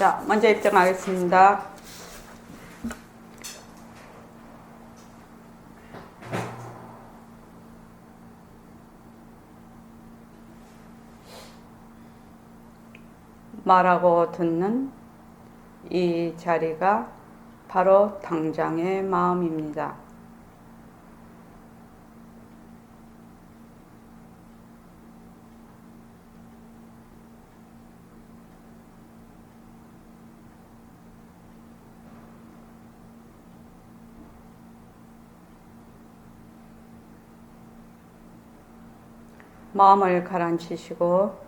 자, 먼저 입장하겠습니다. 말하고 듣는 이 자리가 바로 당장의 마음입니다. 마음을 가라앉히시고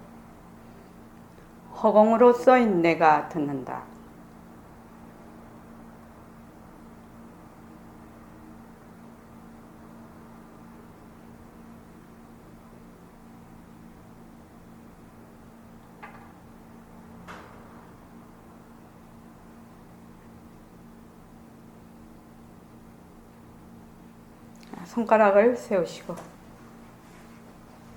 허공으로 써인 내가 듣는다. 손가락을 세우시고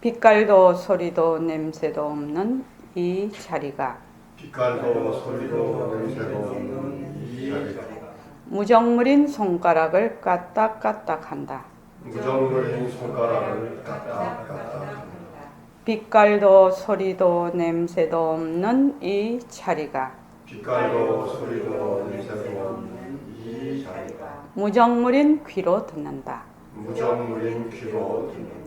빛깔도 소리도 냄새도 없는 이 자리가 빛깔도 소리도 냄새도 없는 이 자리가 무정물인 손가락을 까딱까딱 한다. 무정물인 손가락을 까딱까딱 빛깔도 소리도 냄새도 없는 이 자리가 빛깔도 소리도 냄새도 없는 이 자리가 무정물인 귀로 듣는다. 무정물인 귀로 듣는다.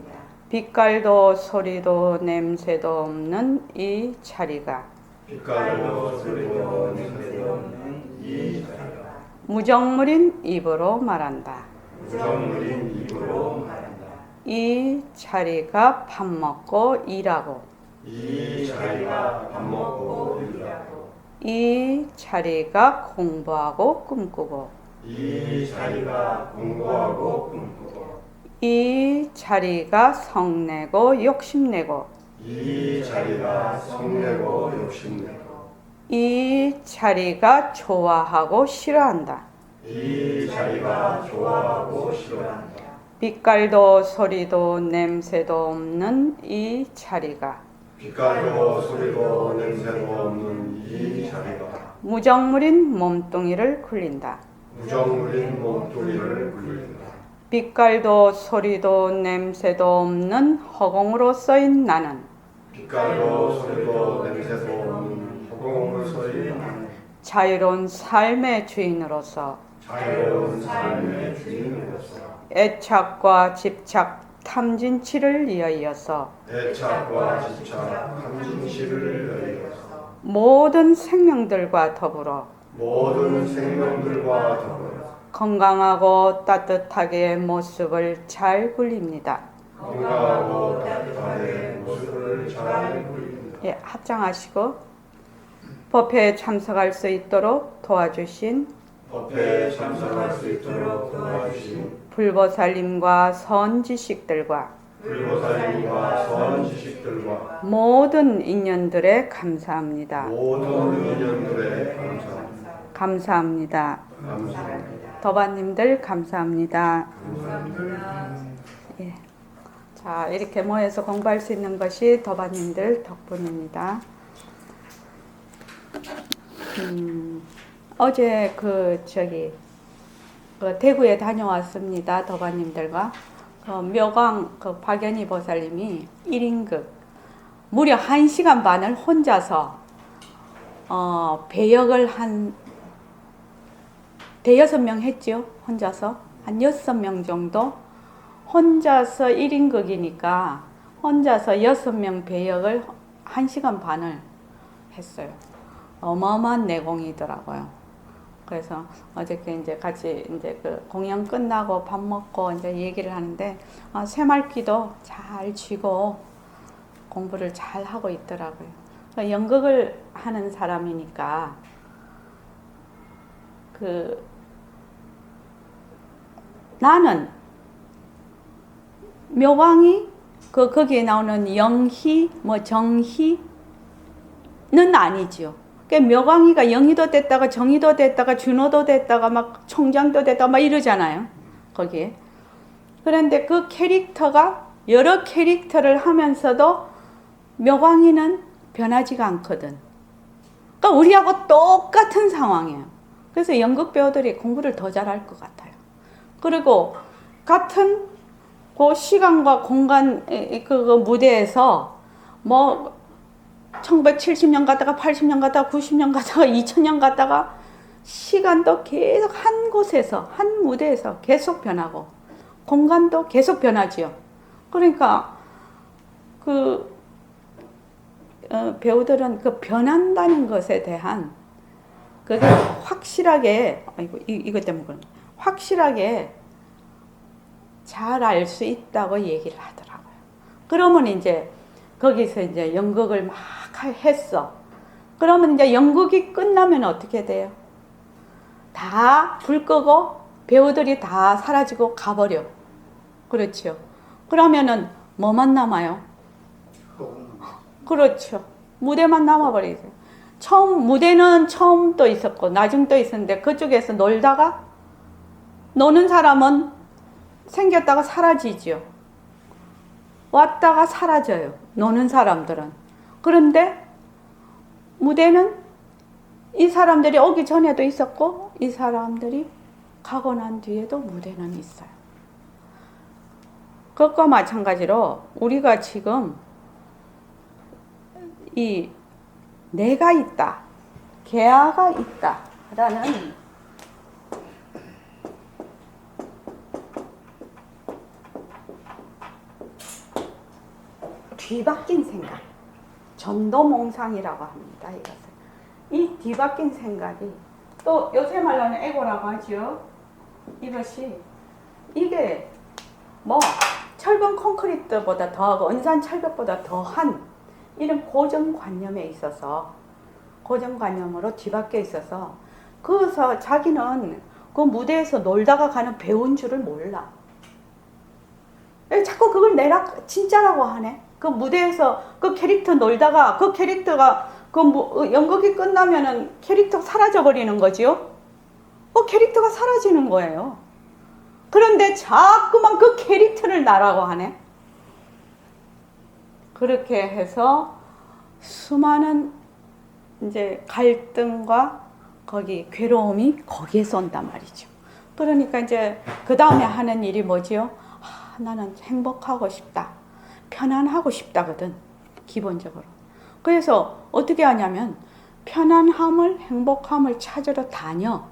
빛깔도 소리도 냄새도 없는 이 자리가 빛깔도 소리도 냄새도 없는 이 자리가 무정물인 입으로 말한다. 무정물인 입으로 말한다. 이 자리가 밥 먹고 일하고 이 자리가 밥 먹고 일하고 이 자리가 공부하고 꿈꾸고 이 자리가 공부하고 꿈꾸고 이 자리가 성내고 욕심내고 이 자리가 성내고 욕심내고 이 자리가 좋아하고 싫어한다. 이 자리가 좋아하고 싫어한다. 빛깔도 소리도 냄새도 없는 이 자리가 빛깔도 소리도 냄새도 없는 이 자리가 무정물인 몸뚱이를 굴린다. 무정물인 몸뚱이를 굴린다. 빛깔도 소리도 냄새도 없는 허공으로 써인 나는 빛깔도 소리도 냄새도 없는 허공을 서인 나는 자유로운 삶의 주인으로서 자유로운 삶의 주인으로서 애착과 집착, 탐진치를 위하여서 애착과 집착, 탐진치를 위하여서 모든 생명들과 더불어 모든 생명들과 더불어 건강하고 따뜻하게 모습을 잘 굴립니다. 건강하고 따뜻하게 모습을 잘 굴립니다. 예, 합장하시고 법회에 참석할 수 있도록 도와주신 법회에 참석할 수 있도록 도와주신 불보살님과 선지식들과 불보살님과 선지식들과 모든 인연들에 감사합니다. 모든 인연들에 감사합니다. 감사합니다. 감사합니다. 도반님들 감사합니다. 예. 자, 이렇게 모여서 공부할 수 있는 것이 도반님들 덕분입니다. 어제 대구에 다녀왔습니다. 도반님들과 묘광 박연희 보살님이 1인극 무려 1시간 반을 혼자서 배역을 한 대여섯 명 했죠. 혼자서 한 6명 정도 혼자서 1인극이니까 혼자서 6명 배역을 1시간 반을 했어요. 어마어마한 내공이더라고요. 그래서 어저께 이제 같이 이제 그 공연 끝나고 밥 먹고 이제 얘기를 하는데 새말귀도 잘 쥐고 공부를 잘 하고 있더라고요. 그러니까 연극을 하는 사람이니까 나는 묘광이 거기에 나오는 영희 정희는 아니지요. 그러니까 묘광이가 영희도 됐다가 정희도 됐다가 준호도 됐다가 막 총장도 됐다가 막 이러잖아요. 거기에. 그런데 그 캐릭터가 여러 캐릭터를 하면서도 묘광이는 변하지가 않거든. 그러니까 우리하고 똑같은 상황이에요. 그래서 연극 배우들이 공부를 더 잘할 것 같아요. 그리고 같은 그 시간과 공간 그 무대에서 뭐 1970년 갔다가 80년 갔다가 90년 갔다가 2000년 갔다가 시간도 계속 한 곳에서 한 무대에서 계속 변하고 공간도 계속 변하지요. 그러니까 그 배우들은 그 변한다는 것에 대한 그게 확실하게 이것 때문에 그런 확실하게 잘 알 수 있다고 얘기를 하더라고요. 그러면 이제 거기서 이제 연극을 막 했어. 그러면 이제 연극이 끝나면 어떻게 돼요? 다 불 끄고 배우들이 다 사라지고 가버려. 그렇죠. 그러면은 뭐만 남아요? 그렇죠. 무대만 남아버리죠. 무대는 처음도 있었고 나중도 있었는데 그쪽에서 놀다가 노는 사람은 생겼다가 사라지죠. 왔다가 사라져요. 노는 사람들은. 그런데 무대는 이 사람들이 오기 전에도 있었고 이 사람들이 가고 난 뒤에도 무대는 있어요. 그것과 마찬가지로 우리가 지금 이 내가 있다, 개아가 있다 라는 뒤바뀐 생각, 전도몽상이라고 합니다. 이것을. 이 뒤바뀐 생각이 또 요새 말로는 에고라고 하죠. 이게 뭐 철근 콘크리트보다 더하고 은산 철벽보다 더한 이런 고정관념에 있어서 고정관념으로 뒤바뀌어 있어서 그래서 자기는 그 무대에서 놀다가 가는 배우인 줄을 몰라. 자꾸 그걸 내가 진짜라고 하네. 그 무대에서 그 캐릭터 놀다가 그 캐릭터가 연극이 끝나면은 캐릭터가 사라져 버리는 거지요. 그 캐릭터가 사라지는 거예요. 그런데 자꾸만 그 캐릭터를 나라고 하네. 그렇게 해서 수많은 이제 갈등과 거기 괴로움이 거기에서 온단 말이죠. 그러니까 이제 그 다음에 하는 일이 뭐지요? 나는 행복하고 싶다. 편안하고 싶다거든. 기본적으로. 그래서 어떻게 하냐면 편안함을 행복함을 찾으러 다녀.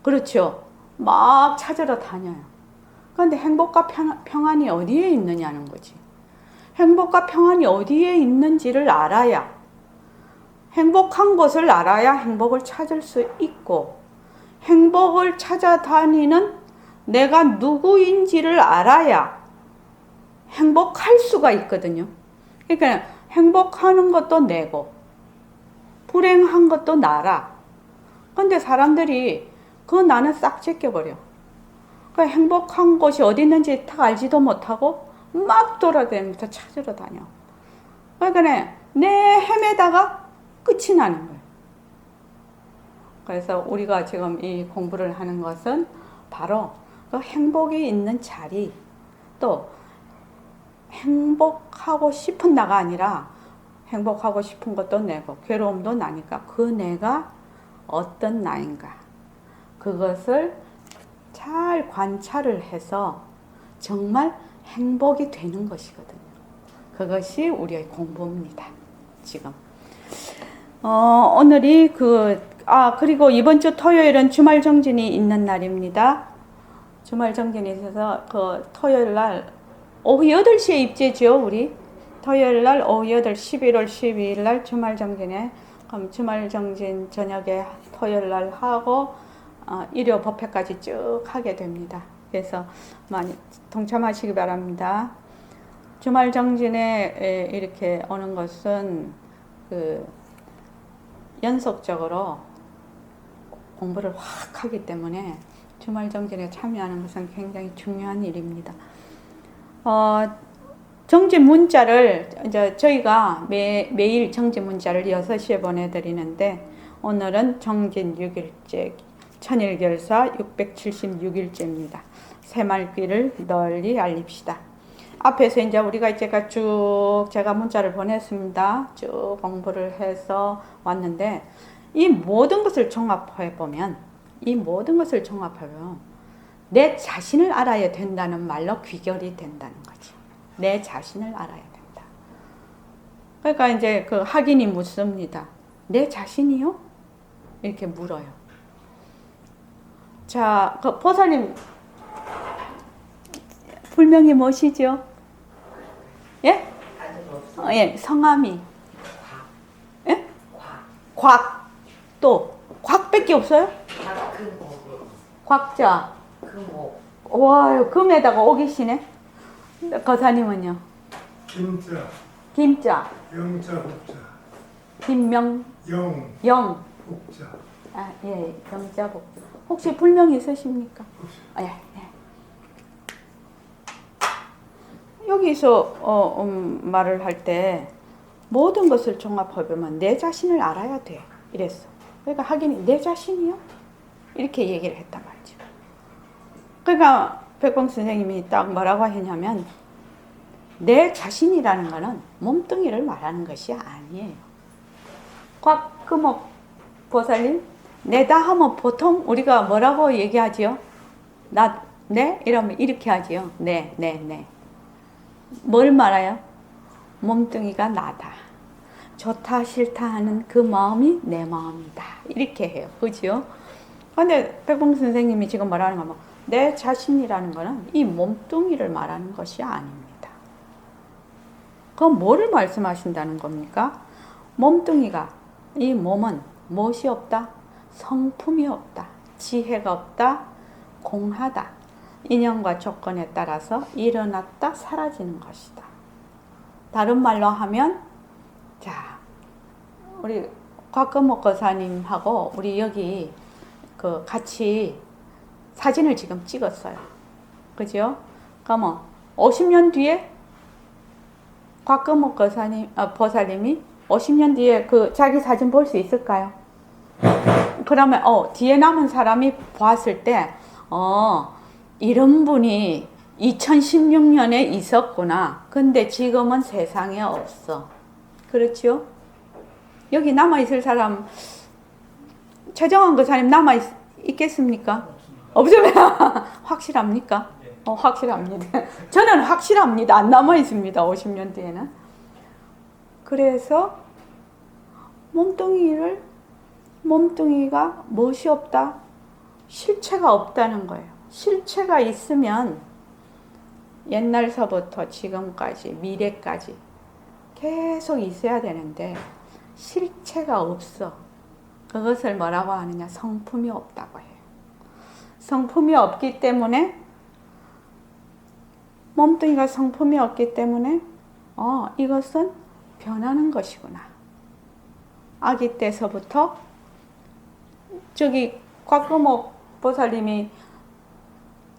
그렇죠. 막 찾으러 다녀요. 그런데 행복과 평안이 어디에 있느냐는 거지. 행복과 평안이 어디에 있는지를 알아야 행복한 것을 알아야 행복을 찾을 수 있고 행복을 찾아다니는 내가 누구인지를 알아야 행복할 수가 있거든요. 그러니까 행복하는 것도 내고 불행한 것도 나라. 근데 사람들이 그 나는 싹 제껴버려. 그러니까 행복한 곳이 어디 있는지 딱 알지도 못하고 막 돌아다니면서 찾으러 다녀. 그러니까 내 헤매다가 끝이 나는 거예요. 그래서 우리가 지금 이 공부를 하는 것은 바로 그 행복이 있는 자리, 또 행복하고 싶은 나가 아니라 행복하고 싶은 것도 내고 괴로움도 나니까 그 내가 어떤 나인가 그것을 잘 관찰을 해서 정말 행복이 되는 것이거든요. 그것이 우리의 공부입니다. 지금 오늘이 그리고 이번 주 토요일은 주말 정진이 있는 날입니다. 주말 정진이 있어서 그 토요일 날 오후 8시에 입제죠, 우리. 토요일 날 오후 8시, 11월 12일 날 주말 정진에, 그럼 주말 정진 저녁에 토요일 날 하고, 일요 법회까지 쭉 하게 됩니다. 그래서 많이 동참하시기 바랍니다. 주말 정진에 이렇게 오는 것은 연속적으로 공부를 확 하기 때문에 주말 정진에 참여하는 것은 굉장히 중요한 일입니다. 정진 문자를 이제 저희가 매일 정진 문자를 6시에 보내드리는데 오늘은 정진 6일째 천일결사 676일째입니다. 새말귀를 널리 알립시다. 앞에서 이제 우리가 제가 문자를 보냈습니다. 쭉 공부를 해서 왔는데, 이 모든 것을 종합해보면, 내 자신을 알아야 된다는 말로 귀결이 된다는 거죠. 내 자신을 알아야 된다. 그러니까 이제 그 학인이 묻습니다. 내 자신이요? 이렇게 물어요. 자, 그 보살님, 불명이 무엇이죠? 예? 예, 성함이. 예? 곽. 또, 곽밖에 없어요? 곽자. 와, 금에다가 옥이시네. 거사님은요? 김자, 김자. 영자, 복자. 김명. 영, 복자. 아, 예, 영자 복자. 혹시 불명 있으십니까? 예, 예. 여기서 말을 할 때 모든 것을 종합해보면 내 자신을 알아야 돼. 이랬어. 그러니까 하긴 내 자신이요? 이렇게 얘기를 했단 말이죠. 그러니까 백봉 선생님이 딱 뭐라고 했냐면 내 자신이라는 거는 몸뚱이를 말하는 것이 아니에요. 곽금옥 보살님, 내다 하면 보통 우리가 뭐라고 얘기하지요? 네? 이러면 이렇게 하지요. 네. 뭘 말해요? 몸뚱이가 나다. 좋다 싫다 하는 그 마음이 내 마음이다. 이렇게 해요. 그죠? 근데 백봉 선생님이 지금 말하는 건 내 자신이라는 거는 이 몸뚱이를 말하는 것이 아닙니다. 그럼 뭐를 말씀하신다는 겁니까? 몸뚱이가, 이 몸은 무엇이 없다? 성품이 없다. 지혜가 없다. 공하다. 인연과 조건에 따라서 일어났다 사라지는 것이다. 다른 말로 하면, 자, 우리 곽금옥 거사님하고 우리 여기 그 같이 사진을 지금 찍었어요. 그죠? 그러면 50년 뒤에 곽금옥 보살님이 50년 뒤에 그 자기 사진 볼 수 있을까요? 그러면 뒤에 남은 사람이 봤을 때 이런 분이 2016년에 있었구나. 근데 지금은 세상에 없어. 그렇죠? 여기 남아있을 사람, 최정환 거사님 남아있겠습니까? 없으면 확실합니까? 확실합니다. 저는 확실합니다. 안 남아있습니다. 50년 뒤에는. 그래서 몸뚱이가 무엇이 없다? 실체가 없다는 거예요. 실체가 있으면 옛날서부터 지금까지 미래까지 계속 있어야 되는데 실체가 없어. 그것을 뭐라고 하느냐? 성품이 없다고 해요. 성품이 없기 때문에 몸뚱이가 성품이 없기 때문에 이것은 변하는 것이구나. 아기 때서부터 저기 곽금옥 보살님이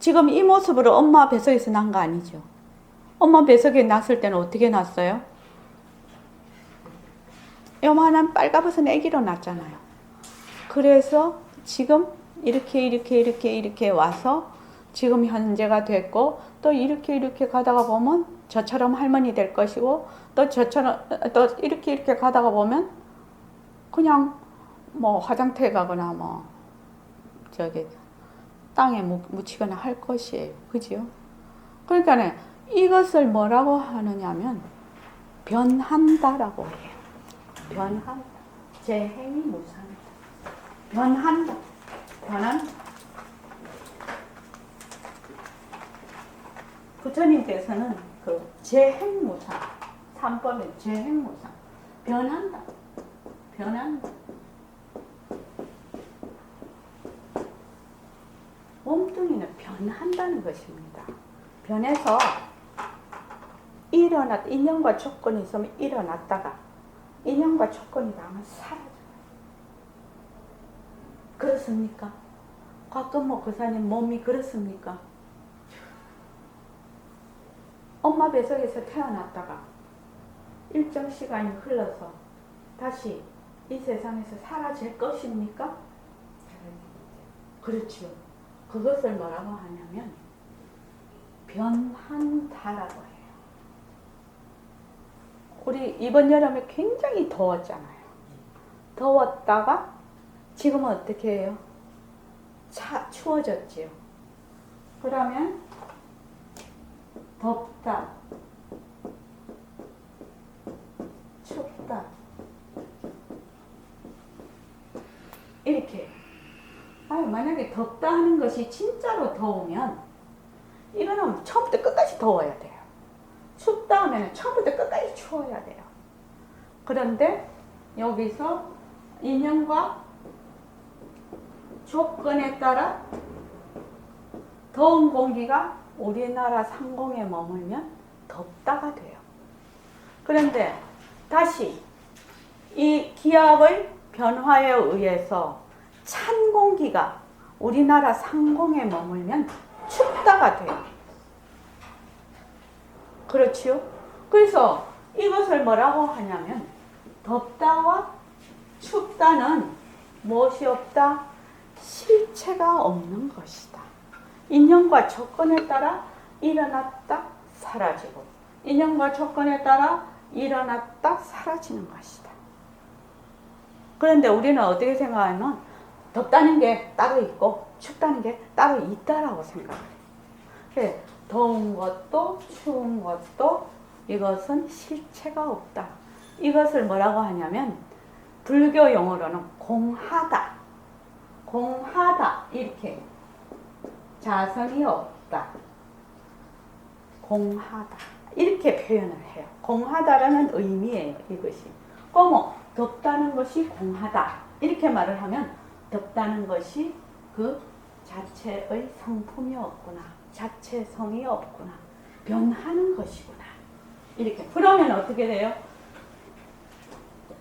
지금 이 모습으로 엄마 뱃속에서 난 거 아니죠? 엄마 뱃속에 났을 때는 어떻게 났어요? 요만한 빨가벗은 아기로 났잖아요. 그래서 지금 이렇게 와서 지금 현재가 됐고 또 이렇게 가다가 보면 저처럼 할머니 될 것이고 또 저처럼 또 이렇게 가다가 보면 그냥 뭐 화장터에 가거나 뭐 저기 땅에 묻히거나 할 것이에요. 그죠? 그러니까 이것을 뭐라고 하느냐면 변한다라고 해요. 변한다. 재행이 무상이다. 변한다. 변한다. 부처님께서는 그 재행무상, 3법의 재행무상, 변한다. 몸뚱이는 변한다는 것입니다. 변해서 인연과 조건이 있으면 일어났다가 인연과 조건이 나면 사라져요. 그렇습니까? 곽금옥 거사님 몸이 그렇습니까? 엄마 뱃속에서 태어났다가 일정 시간이 흘러서 다시 이 세상에서 사라질 것입니까? 그렇죠. 그것을 뭐라고 하냐면 변한다라고 해요. 우리 이번 여름에 굉장히 더웠잖아요. 더웠다가 지금은 어떻게 해요? 추워졌지요. 그러면 덥다, 춥다 이렇게. 만약에 덥다 하는 것이 진짜로 더우면 이거는 처음부터 끝까지 더워야 돼요. 춥다 하면 처음부터 끝까지 추워야 돼요. 그런데 여기서 인연과 조건에 따라 더운 공기가 우리나라 상공에 머물면 덥다가 돼요. 그런데 다시 이 기압의 변화에 의해서 찬 공기가 우리나라 상공에 머물면 춥다가 돼요. 그렇지요? 그래서 이것을 뭐라고 하냐면 덥다와 춥다는 무엇이 없다? 실체가 없는 것이다. 인연과 조건에 따라 일어났다 사라지고 인연과 조건에 따라 일어났다 사라지는 것이다. 그런데 우리는 어떻게 생각하면 덥다는 게 따로 있고 춥다는 게 따로 있다라고 생각해요. 그래, 더운 것도 추운 것도 이것은 실체가 없다. 이것을 뭐라고 하냐면 불교 용어로는 공하다. 공하다 이렇게 자성이 없다. 공하다 이렇게 표현을 해요. 공하다라는 의미예요. 이것이. como 덥다는 것이 공하다 이렇게 말을 하면 덥다는 것이 그 자체의 성품이 없구나. 자체성이 없구나. 변하는 것이구나. 이렇게. 그러면 어떻게 돼요?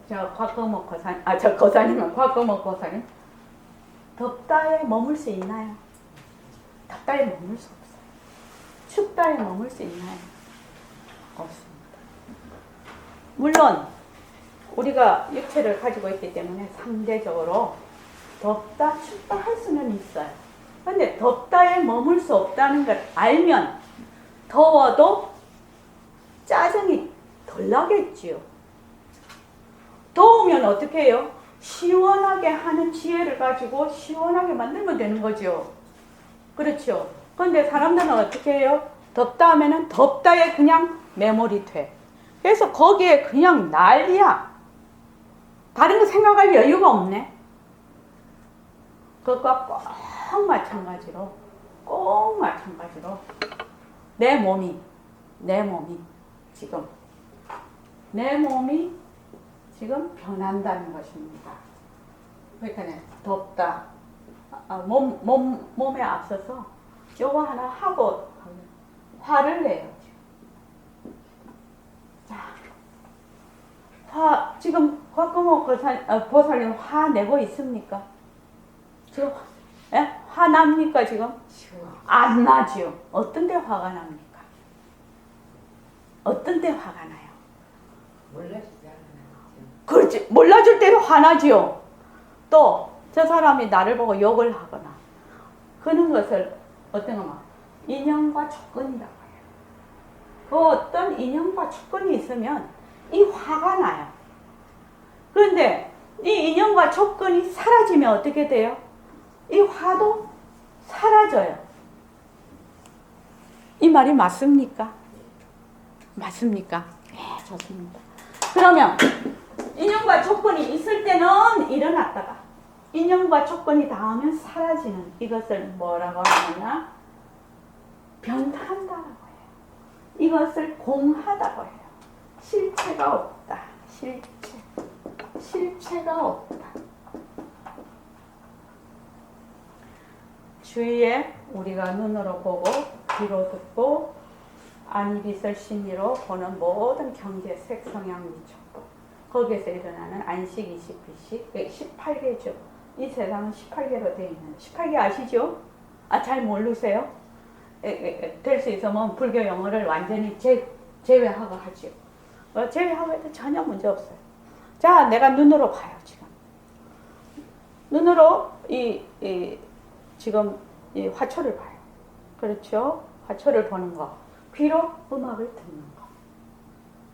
곽거목 거사님, 거사님은 곽거목 거사님. 덥다에 머물 수 있나요? 덥다에 머물 수 없어요. 춥다에 머물 수 있나요? 없습니다. 물론 우리가 육체를 가지고 있기 때문에 상대적으로 덥다, 춥다 할 수는 있어요. 그런데 덥다에 머물 수 없다는 걸 알면 더워도 짜증이 덜 나겠지요. 더우면 어떻게 해요? 시원하게 하는 지혜를 가지고 시원하게 만들면 되는 거죠. 그렇죠. 그런데 사람들은 어떻게 해요? 덥다 하면은 덥다에 그냥 매몰이 돼. 그래서 거기에 그냥 난리야. 다른 거 생각할 여유가 없네. 그것과 꼭 마찬가지로 내 몸이 지금 변한다는 것입니다. 그러니까 덥다. 몸에 앞서서 요거 하나 하고 화를 내요. 자, 지금 곽거목 보살님 화 내고 있습니까? 지금 화 납니까 지금? 안 나지요. 어떤 데 화가 납니까? 어떤 데 화가 나요? 몰라줄 때 화가 나죠. 그렇지. 몰라줄 때도 화나지요. 또 저 사람이 나를 보고 욕을 하거나 그런 것을 어떤 거 막 인연과 조건이라고 해요. 그 어떤 인연과 조건이 있으면 이 화가 나요. 그런데 이 인연과 조건이 사라지면 어떻게 돼요? 이 화도 사라져요. 이 말이 맞습니까? 맞습니까? 네, 좋습니다. 그러면 인연과 조건이 있을 때는 일어났다가 인연과 조건이 닿으면 사라지는 이것을 뭐라고 하느냐? 변한다라고 해요. 이것을 공하다고 해요. 실체가 없다. 실체가 없다. 주위에 우리가 눈으로 보고 귀로 듣고 안빛을 심리로 보는 모든 경제, 색, 성향, 미촉법 거기에서 일어나는 안식, 이식, 비식 18개죠. 이 세상은 18개로 되어 있는 18개 아시죠? 잘 모르세요? 될 수 있으면 불교 용어를 완전히 제외하고 하죠. 제외하고 해도 전혀 문제 없어요. 자, 내가 눈으로 봐요, 지금. 눈으로 지금 이 화초를 봐요. 그렇죠? 화초를 보는 거. 귀로 음악을 듣는 거.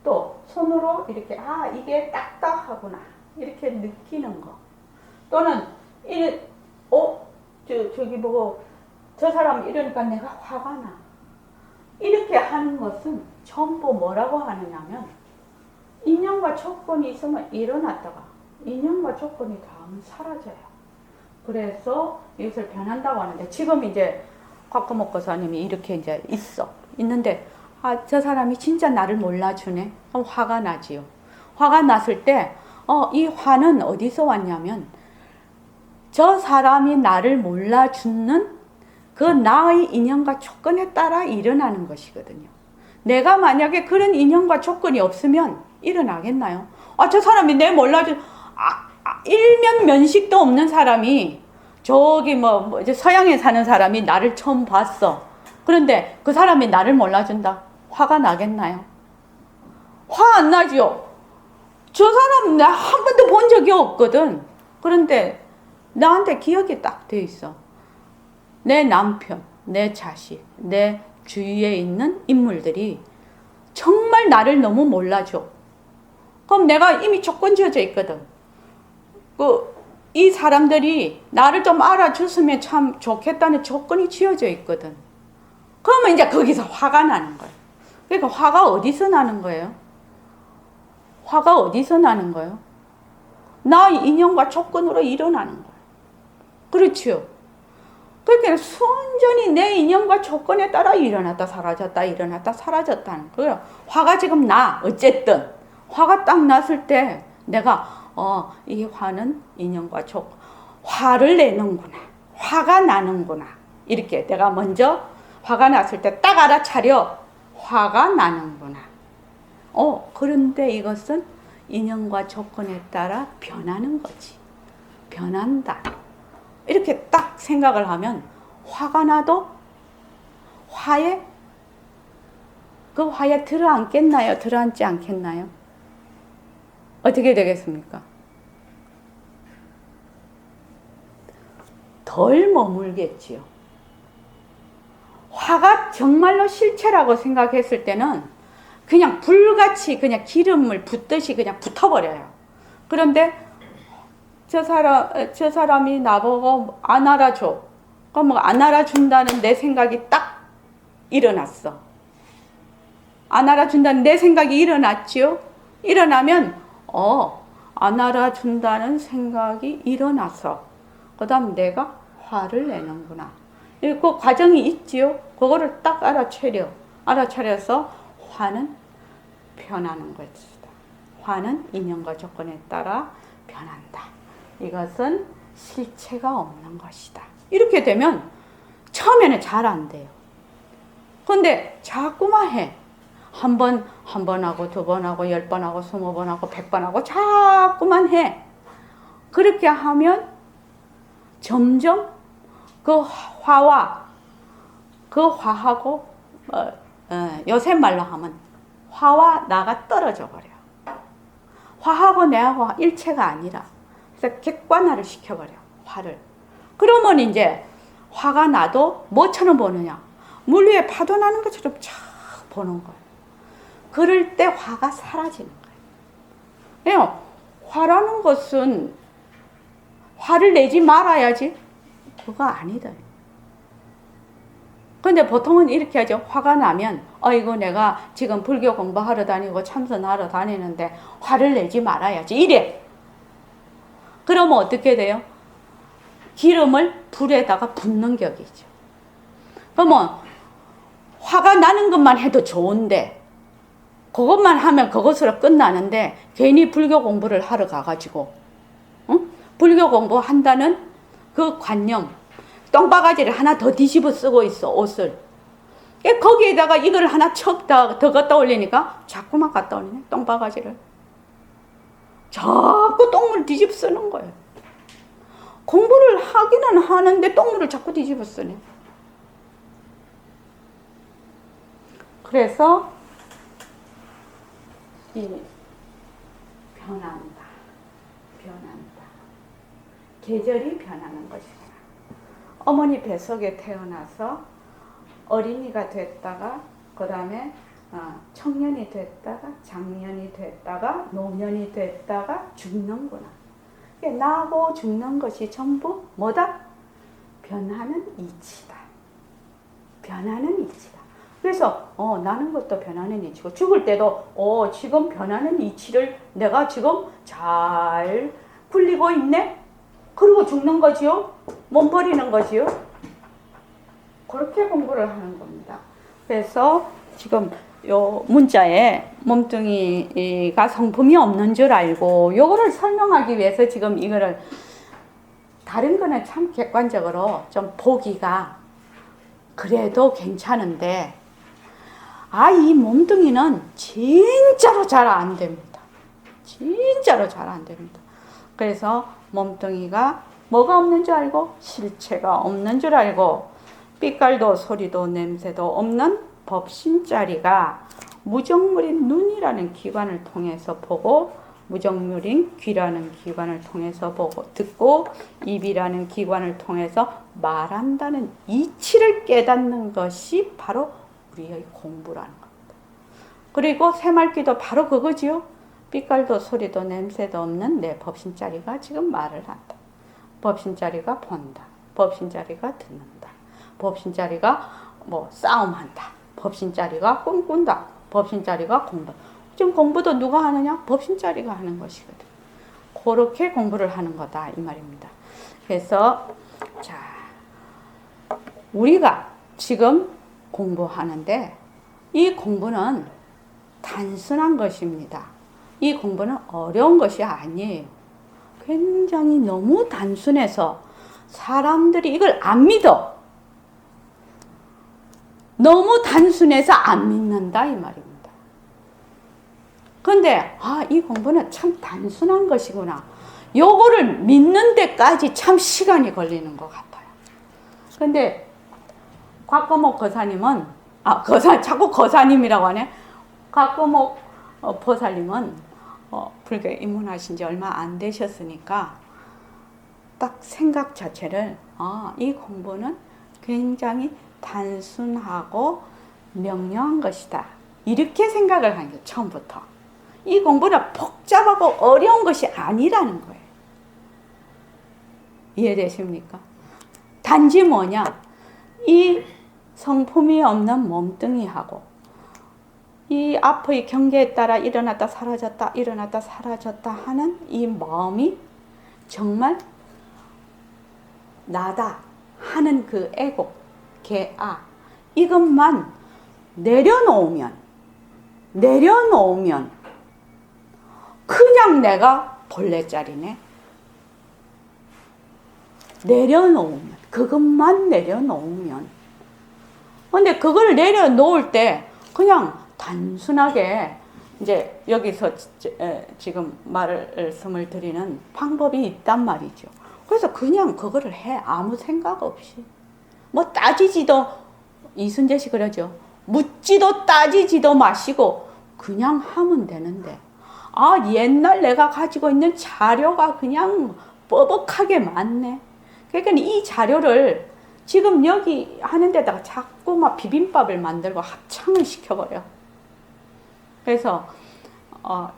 또 손으로 이렇게 이게 딱딱하구나 이렇게 느끼는 거. 또는 저기 보고 저 사람 이러니까 내가 화가 나. 이렇게 하는 것은 전부 뭐라고 하느냐면 인연과 조건이 있으면 일어났다가 인연과 조건이 다음은 사라져요. 그래서 이것을 변한다고 하는데 지금 이제 곽금옥 거사님이 이렇게 이제 있는데 저 사람이 진짜 나를 몰라주네. 그럼 화가 나지요. 화가 났을 때 이 화는 어디서 왔냐면 저 사람이 나를 몰라주는 그 나의 인연과 조건에 따라 일어나는 것이거든요. 내가 만약에 그런 인연과 조건이 없으면 일어나겠나요? 저 사람이 내 몰라준 일면 면식도 없는 사람이 저기 이제 서양에 사는 사람이 나를 처음 봤어. 그런데 그 사람이 나를 몰라준다. 화가 나겠나요? 화 안 나지요. 저 사람 나 한 번도 본 적이 없거든. 그런데 나한테 기억이 딱 돼 있어. 내 남편, 내 자식, 내 주위에 있는 인물들이 정말 나를 너무 몰라줘. 그럼 내가 이미 조건 지어져 있거든. 이 사람들이 나를 좀 알아줬으면 참 좋겠다는 조건이 지어져 있거든. 그러면 이제 거기서 화가 나는 거예요. 그러니까 화가 어디서 나는 거예요? 화가 어디서 나는 거예요? 나의 인연과 조건으로 일어나는 거예요. 그렇죠? 그러니까 순전히 내 인연과 조건에 따라 일어났다 사라졌다 일어났다 사라졌다는 거예요. 화가 지금 나. 어쨌든 화가 딱 났을 때 내가 이 화는 인연과 조건. 화를 내는구나. 화가 나는구나. 이렇게 내가 먼저 화가 났을 때 딱 알아차려. 화가 나는구나. 그런데 이것은 인연과 조건에 따라 변하는 거지. 변한다. 이렇게 딱 생각을 하면 화가 나도 그 화에 들어앉겠나요? 들어앉지 않겠나요? 어떻게 되겠습니까? 덜 머물겠지요. 화가 정말로 실체라고 생각했을 때는 그냥 불같이 그냥 기름을 붓듯이 그냥 붙어버려요. 그런데 저 사람이 나보고 안 알아줘. 그럼 안 알아준다는 내 생각이 딱 일어났어. 안 알아준다는 내 생각이 일어났지요? 일어나면, 안 알아준다는 생각이 일어나서, 그 다음 내가 화를 내는구나. 그 과정이 있지요? 그거를 딱 알아차려서 화는 변하는 것이다. 화는 인연과 조건에 따라 변한다. 이것은 실체가 없는 것이다. 이렇게 되면 처음에는 잘 안 돼요. 근데 자꾸만 해. 한 번 하고, 두 번 하고, 10번 하고, 20번 하고, 100번 하고, 자꾸만 해. 그렇게 하면 점점 그 화와 그 화하고, 요새 말로 하면 화와 나가 떨어져 버려. 화하고 내하고 일체가 아니라, 그래서 객관화를 시켜버려, 화를. 그러면 이제 화가 나도 뭐처럼 보느냐? 물 위에 파도 나는 것처럼 쫙 보는 거예요. 그럴 때 화가 사라지는 거예요. 화라는 것은 화를 내지 말아야지. 그거 아니다. 근데 보통은 이렇게 하죠. 화가 나면 이거 내가 지금 불교 공부하러 다니고 참선하러 다니는데 화를 내지 말아야지. 이래. 그러면 어떻게 돼요? 기름을 불에다가 붓는 격이죠. 그러면 화가 나는 것만 해도 좋은데 그것만 하면 그것으로 끝나는데 괜히 불교 공부를 하러 가가지고 불교 공부한다는 그 관념, 똥바가지를 하나 더 뒤집어 쓰고 있어, 옷을. 거기에다가 이걸 하나 더 갖다 올리니까 자꾸만 갖다 올리네, 똥바가지를. 자꾸 똥을 뒤집어 쓰는 거예요. 공부를 하기는 하는데 똥물을 자꾸 뒤집어 쓰네. 그래서 변한다. 계절이 변하는 것이다. 어머니 뱃속에 태어나서 어린이가 됐다가 그 다음에 청년이 됐다가 장년이 됐다가 노년이 됐다가 죽는구나. 나고 죽는 것이 전부 뭐다? 변하는 이치다. 변하는 이치다. 그래서 나는 것도 변하는 이치고 죽을 때도 지금 변하는 이치를 내가 지금 잘 굴리고 있네? 그리고 죽는 거지요? 몸 버리는 거지요? 그렇게 공부를 하는 겁니다. 그래서 지금 요 문자에 몸뚱이가 성품이 없는 줄 알고 요거를 설명하기 위해서 지금 이거를 다른 거는 참 객관적으로 좀 보기가 그래도 괜찮은데 이 몸뚱이는 진짜로 잘 안 됩니다. 진짜로 잘 안 됩니다. 그래서 몸뚱이가 뭐가 없는 줄 알고 실체가 없는 줄 알고 빛깔도 소리도 냄새도 없는 법신자리가 무정물인 눈이라는 기관을 통해서 보고 무정물인 귀라는 기관을 통해서 보고 듣고 입이라는 기관을 통해서 말한다는 이치를 깨닫는 것이 바로 우리의 공부라는 겁니다. 그리고 새말귀도 바로 그거지요. 빛깔도 소리도 냄새도 없는 내 법신자리가 지금 말을 한다. 법신자리가 본다. 법신자리가 듣는다. 법신자리가 싸움한다. 법신자리가 꿈꾼다. 법신자리가 공부. 지금 공부도 누가 하느냐? 법신자리가 하는 것이거든. 그렇게 공부를 하는 거다 이 말입니다. 그래서 자, 우리가 지금 공부하는데 이 공부는 단순한 것입니다. 이 공부는 어려운 것이 아니에요. 굉장히 너무 단순해서 사람들이 이걸 안 믿어. 너무 단순해서 안 믿는다 이 말입니다. 근데 이 공부는 참 단순한 것이구나. 요거를 믿는 데까지 참 시간이 걸리는 것 같아요. 근데 곽거목 거사님은 자꾸 거사님이라고 하네. 곽거목 보살님은 불교에 입문하신 지 얼마 안 되셨으니까 딱 생각 자체를 이 공부는 굉장히 단순하고 명료한 것이다. 이렇게 생각을 한 게 처음부터. 이 공부는 복잡하고 어려운 것이 아니라는 거예요. 이해되십니까? 단지 뭐냐? 이 성품이 없는 몸뚱이하고 이 앞의 경계에 따라 일어났다 사라졌다 일어났다 사라졌다 하는 이 마음이 정말 나다 하는 그 에고, 개아 이것만 내려놓으면 그냥 내가 본래자리네. 내려놓으면 그것만 내려놓으면 근데 그걸 내려놓을 때 그냥 단순하게 이제 여기서 지금 말씀을 드리는 방법이 있단 말이죠. 그래서 그냥 그거를 해. 아무 생각 없이. 따지지도, 이순재 씨 그러죠. 묻지도 따지지도 마시고 그냥 하면 되는데 옛날 내가 가지고 있는 자료가 그냥 뻐벅하게 많네. 그러니까 이 자료를 지금 여기 하는 데다가 자꾸 막 비빔밥을 만들고 합창을 시켜버려. 그래서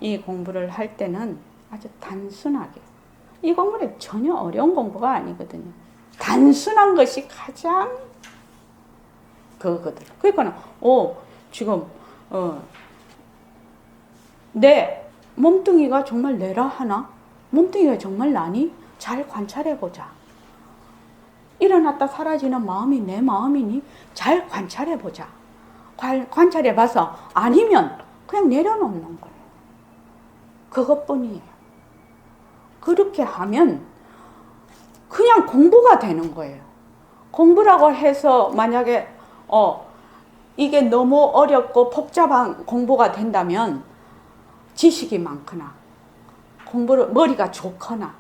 이 공부를 할 때는 아주 단순하게. 이 공부는 전혀 어려운 공부가 아니거든요. 단순한 것이 가장 그거거든. 그러니까 지금 내 몸뚱이가 정말 내라 하나? 몸뚱이가 정말 나니? 잘 관찰해보자. 일어났다 사라지는 마음이 내 마음이니? 잘 관찰해보자. 관찰해봐서 아니면 그냥 내려놓는 거예요. 그것뿐이에요. 그렇게 하면 그냥 공부가 되는 거예요. 공부라고 해서 만약에 이게 너무 어렵고 복잡한 공부가 된다면 지식이 많거나 머리가 좋거나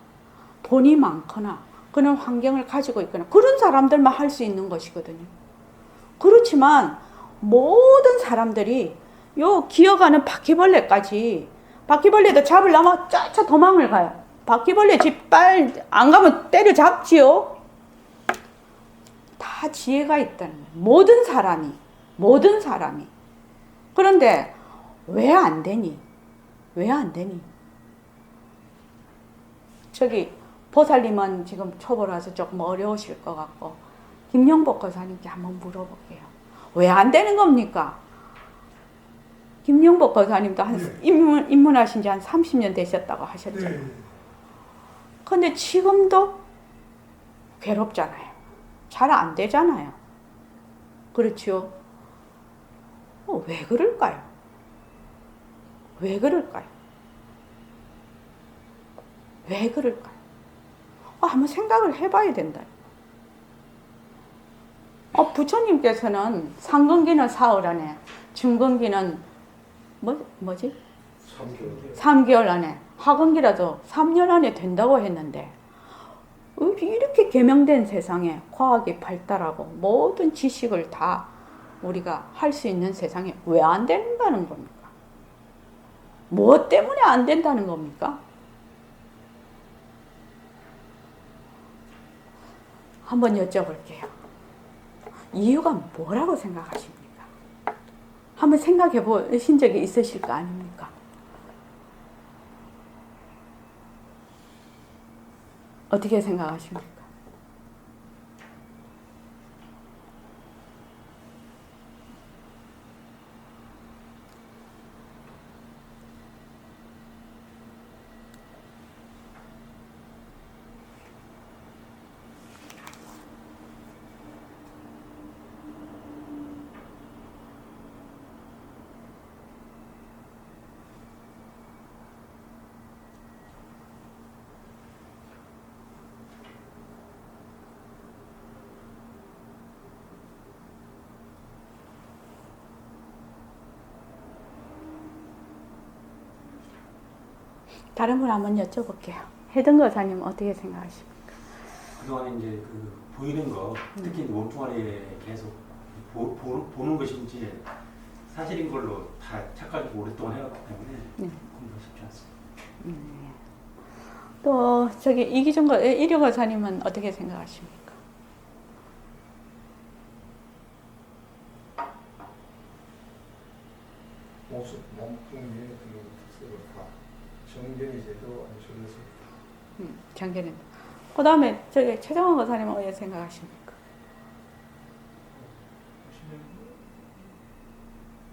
돈이 많거나 그런 환경을 가지고 있거나 그런 사람들만 할 수 있는 것이거든요. 그렇지만 모든 사람들이 기어가는 바퀴벌레도 잡으려면 쫓아 도망을 가요. 바퀴벌레 집 안 가면 때려잡지요. 다 지혜가 있다는 거예요. 모든 사람이. 그런데 왜 안 되니? 왜 안 되니? 저기 보살님은 지금 초보라서 조금 어려우실 것 같고 김영복 거사님께 한번 물어볼게요. 왜 안 되는 겁니까? 김영복 거사님도 입문하신 지 한 30년 되셨다고 하셨잖아요. 근데 지금도 괴롭잖아요. 잘 안 되잖아요. 그렇죠? 왜 그럴까요? 왜 그럴까요? 왜 그럴까요? 한번 생각을 해봐야 된다. 부처님께서는 상근기는 사흘 안에, 중근기는 뭐지? 3개월 안에, 하근기라도 3년 안에 된다고 했는데 이렇게 계명된 세상에 과학이 발달하고 모든 지식을 다 우리가 할 수 있는 세상에 왜 안 된다는 겁니까? 무엇 때문에 안 된다는 겁니까? 한번 여쭤볼게요. 이유가 뭐라고 생각하십니까? 한번 생각해 보신 적이 있으실 거 아닙니까? 어떻게 생각하십니까? 다른 분 한번 여쭤볼게요. 해든 거사님 어떻게 생각하십니까? 그동안에 이제 그 보이는 거, 특히 몸뚱아리에 계속 보는 것인지 사실인 걸로 다 착각하고 오랫동안 해왔기 때문에 공부가 쉽지 않습니다. 또 저기 이규 거사님은 어떻게 생각하십니까? 모습, 몸뚱이의 그 특색을 다 정견이 제도 안수에서 정견은. 그 다음에 저기 최정원 거사님은 어떻게 생각하십니까?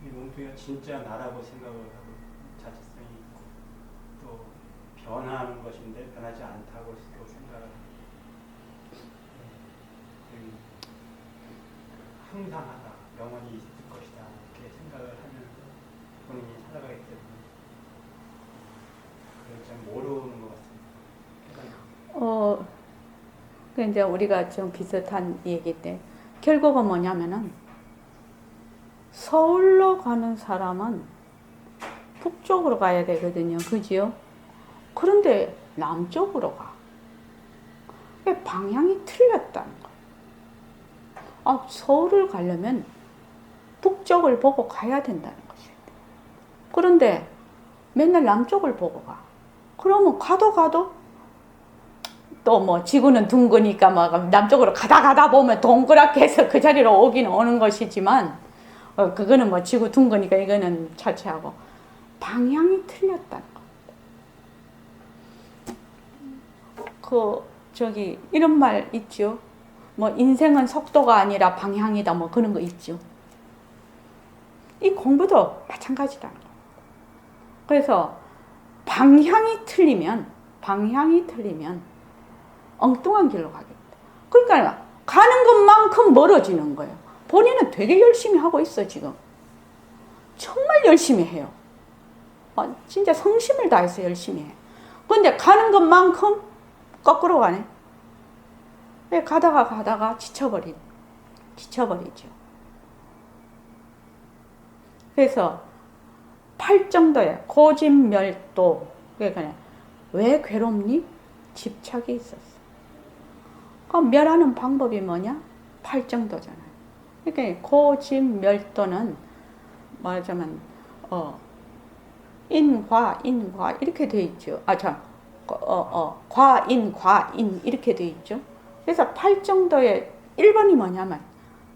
이 몸뚱이가 진짜 나라고 생각을 하고 자체성이 있고 또 변화하는 것인데 변하지 않다고 또 생각을 하고 항상하다, 영원히 있을 것이다 이렇게 생각을 하면서 본인이 살아가기 때문에 그걸 잘 모르는 것 같습니다. 그 이제 우리가 좀 비슷한 얘기인데 결국은 뭐냐면은 서울로 가는 사람은 북쪽으로 가야 되거든요. 그지요? 그런데 남쪽으로 가. 왜 방향이 틀렸다는 거예요. 서울을 가려면 북쪽을 보고 가야 된다는 것이에요. 그런데 맨날 남쪽을 보고 가. 그러면 가도 또 뭐 지구는 둥그니까 막 남쪽으로 가다 보면 동그랗게 해서 그 자리로 오긴 오는 것이지만 그거는 뭐 지구 둥그니까 이거는 차치하고 방향이 틀렸다는 거. 저기 이런 말 있죠. 뭐 인생은 속도가 아니라 방향이다 뭐 그런 거 있죠. 이 공부도 마찬가지다. 그래서 방향이 틀리면 엉뚱한 길로 가겠다. 그러니까 가는 것만큼 멀어지는 거예요. 본인은 되게 열심히 하고 있어 지금. 정말 열심히 해요. 진짜 성심을 다해서 열심히 해. 그런데 가는 것만큼 거꾸로 가네. 왜 가다가 지쳐버리죠. 그래서 팔정도에 고집멸도. 그러니까 왜 괴롭니? 집착이 있었어. 그럼 멸하는 방법이 뭐냐? 팔정도잖아요. 그러니까 고집멸도는 말하자면 인과 이렇게 돼 있죠. 과인 이렇게 돼 있죠. 그래서 팔정도의 1번이 뭐냐면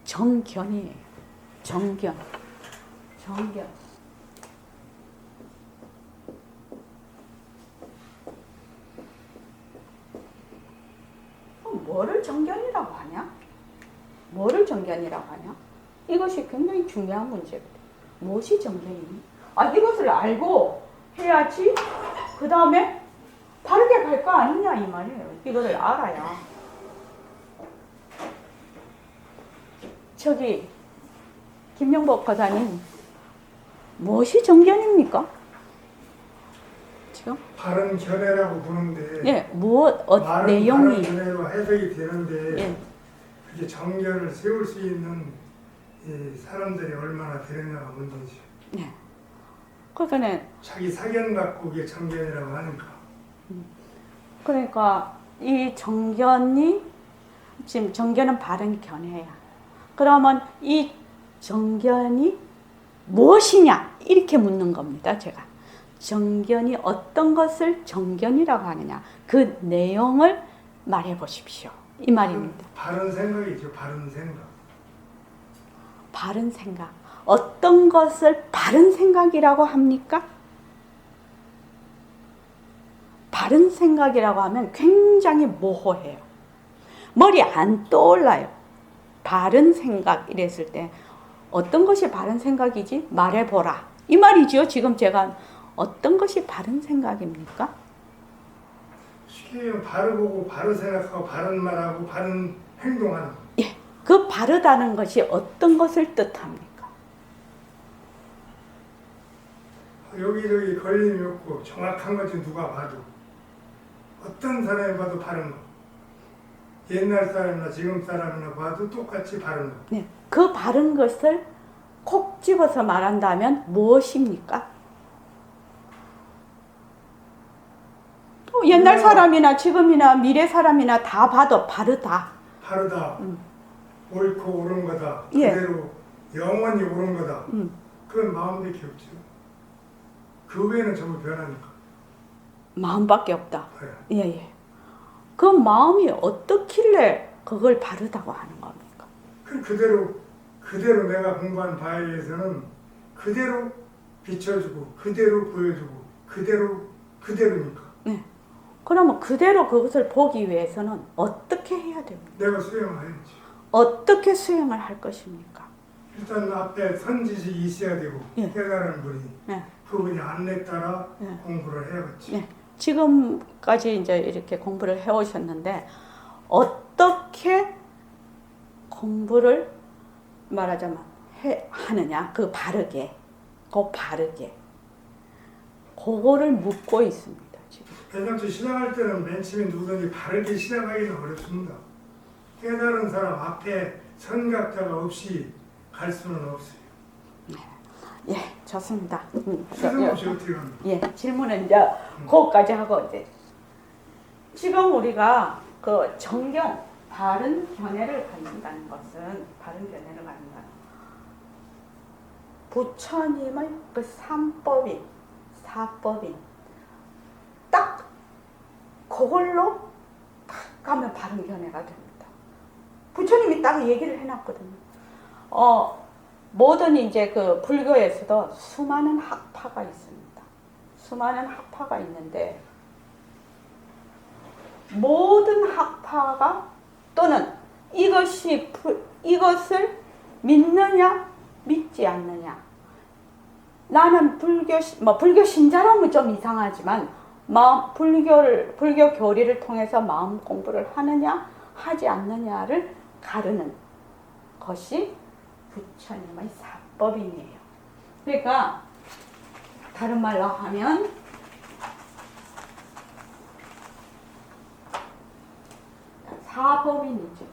정견이에요. 정견. 뭐를 정견이라고 하냐? 뭐를 정견이라고 하냐? 이것이 굉장히 중요한 문제거든. 무엇이 정견이니? 이것을 알고 해야지 그 다음에 바르게 갈 거 아니냐 이 말이에요. 이거를 알아야. 저기 김영복 거사님, 무엇이 정견입니까? 지금? 바른 견해라고 부르는데 예, 바른 내용이. 견해로 해석이 되는데 예. 그게 정견을 세울 수 있는 이 사람들이 얼마나 되느냐가 문제지. 예. 그러니까 자기 사견 갖고 그게 정견이라고 하니까. 그러니까 이 정견이 지금 정견은 바른 견해야. 그러면 이 정견이 무엇이냐 이렇게 묻는 겁니다. 제가 정견이 어떤 것을 정견이라고 하느냐 그 내용을 말해 보십시오 이 말입니다. 바른 생각이죠. 바른 생각. 바른 생각. 어떤 것을 바른 생각이라고 합니까? 바른 생각이라고 하면 굉장히 모호해요. 머리 안 떠올라요. 바른 생각 이랬을 때 어떤 것이 바른 생각이지? 말해보라. 이 말이죠. 지금 제가 어떤 것이 바른 생각입니까? 쉽게 얘기하면 바르고 바른 생각하고 바른 말하고 바른 행동하는 거. 예, 그 바르다는 것이 어떤 것을 뜻합니까? 여기저기 걸림이 없고 정확한 거지 누가 봐도. 어떤 사람이 봐도 바른 거. 옛날 사람이나 지금 사람이나 봐도 똑같이 바른 거. 네, 그 바른 것을 콕 집어서 말한다면 무엇입니까? 옛날 사람이나 지금이나 미래 사람이나 다 봐도 바르다. 바르다. 옳고 옳은 거다. 예. 그대로 영원히 옳은 거다. 그건 마음밖에 없죠. 그 외에는 전부 변하니까. 마음밖에 없다. 네. 예. 그 마음이 어떻길래 그걸 바르다고 하는 겁니까? 그대로 내가 공부한 바에 의해서는 그대로 비춰주고 그대로 보여주고 그대로니까. 네. 그러면 그대로 그것을 보기 위해서는 어떻게 해야 됩니까? 내가 수행을 해야지. 어떻게 수행을 할 것입니까? 일단 앞에 선지식이 있어야 되고 예. 깨달은 분이 네. 그분이 안내 따라 예. 공부를 해야겠지. 네. 지금까지 이제 이렇게 공부를 해오셨는데 어떻게 공부를 말하자면 하느냐 그 바르게 그거를 묻고 있습니다 지금. 왜냐하면 시작할 때는 맨 처음에 누구든지 바르게 시작하기는 어렵습니다. 깨달은 사람 앞에 선각자가 없이 갈 수는 없어요. 예, 좋습니다. 쓸데없이 어떻게 합니까? 예, 질문은 이제 그거까지 하고 이제 지금 우리가 그 정견, 바른 견해를 갖는다는 것은 부처님의 그 사법인 딱 그걸로 딱 가면 바른 견해가 됩니다. 부처님이 딱 얘기를 해놨거든요. 모든 이제 그 불교에서도 수많은 학파가 있습니다. 수많은 학파가 있는데 모든 학파가 또는 이것을 믿느냐 믿지 않느냐. 나는 불교 신자라면 좀 이상하지만 불교 교리를 통해서 마음 공부를 하느냐 하지 않느냐를 가르는 것이 부처님의 사법인이에요. 그러니까 다른 말로 하면 사법인이죠.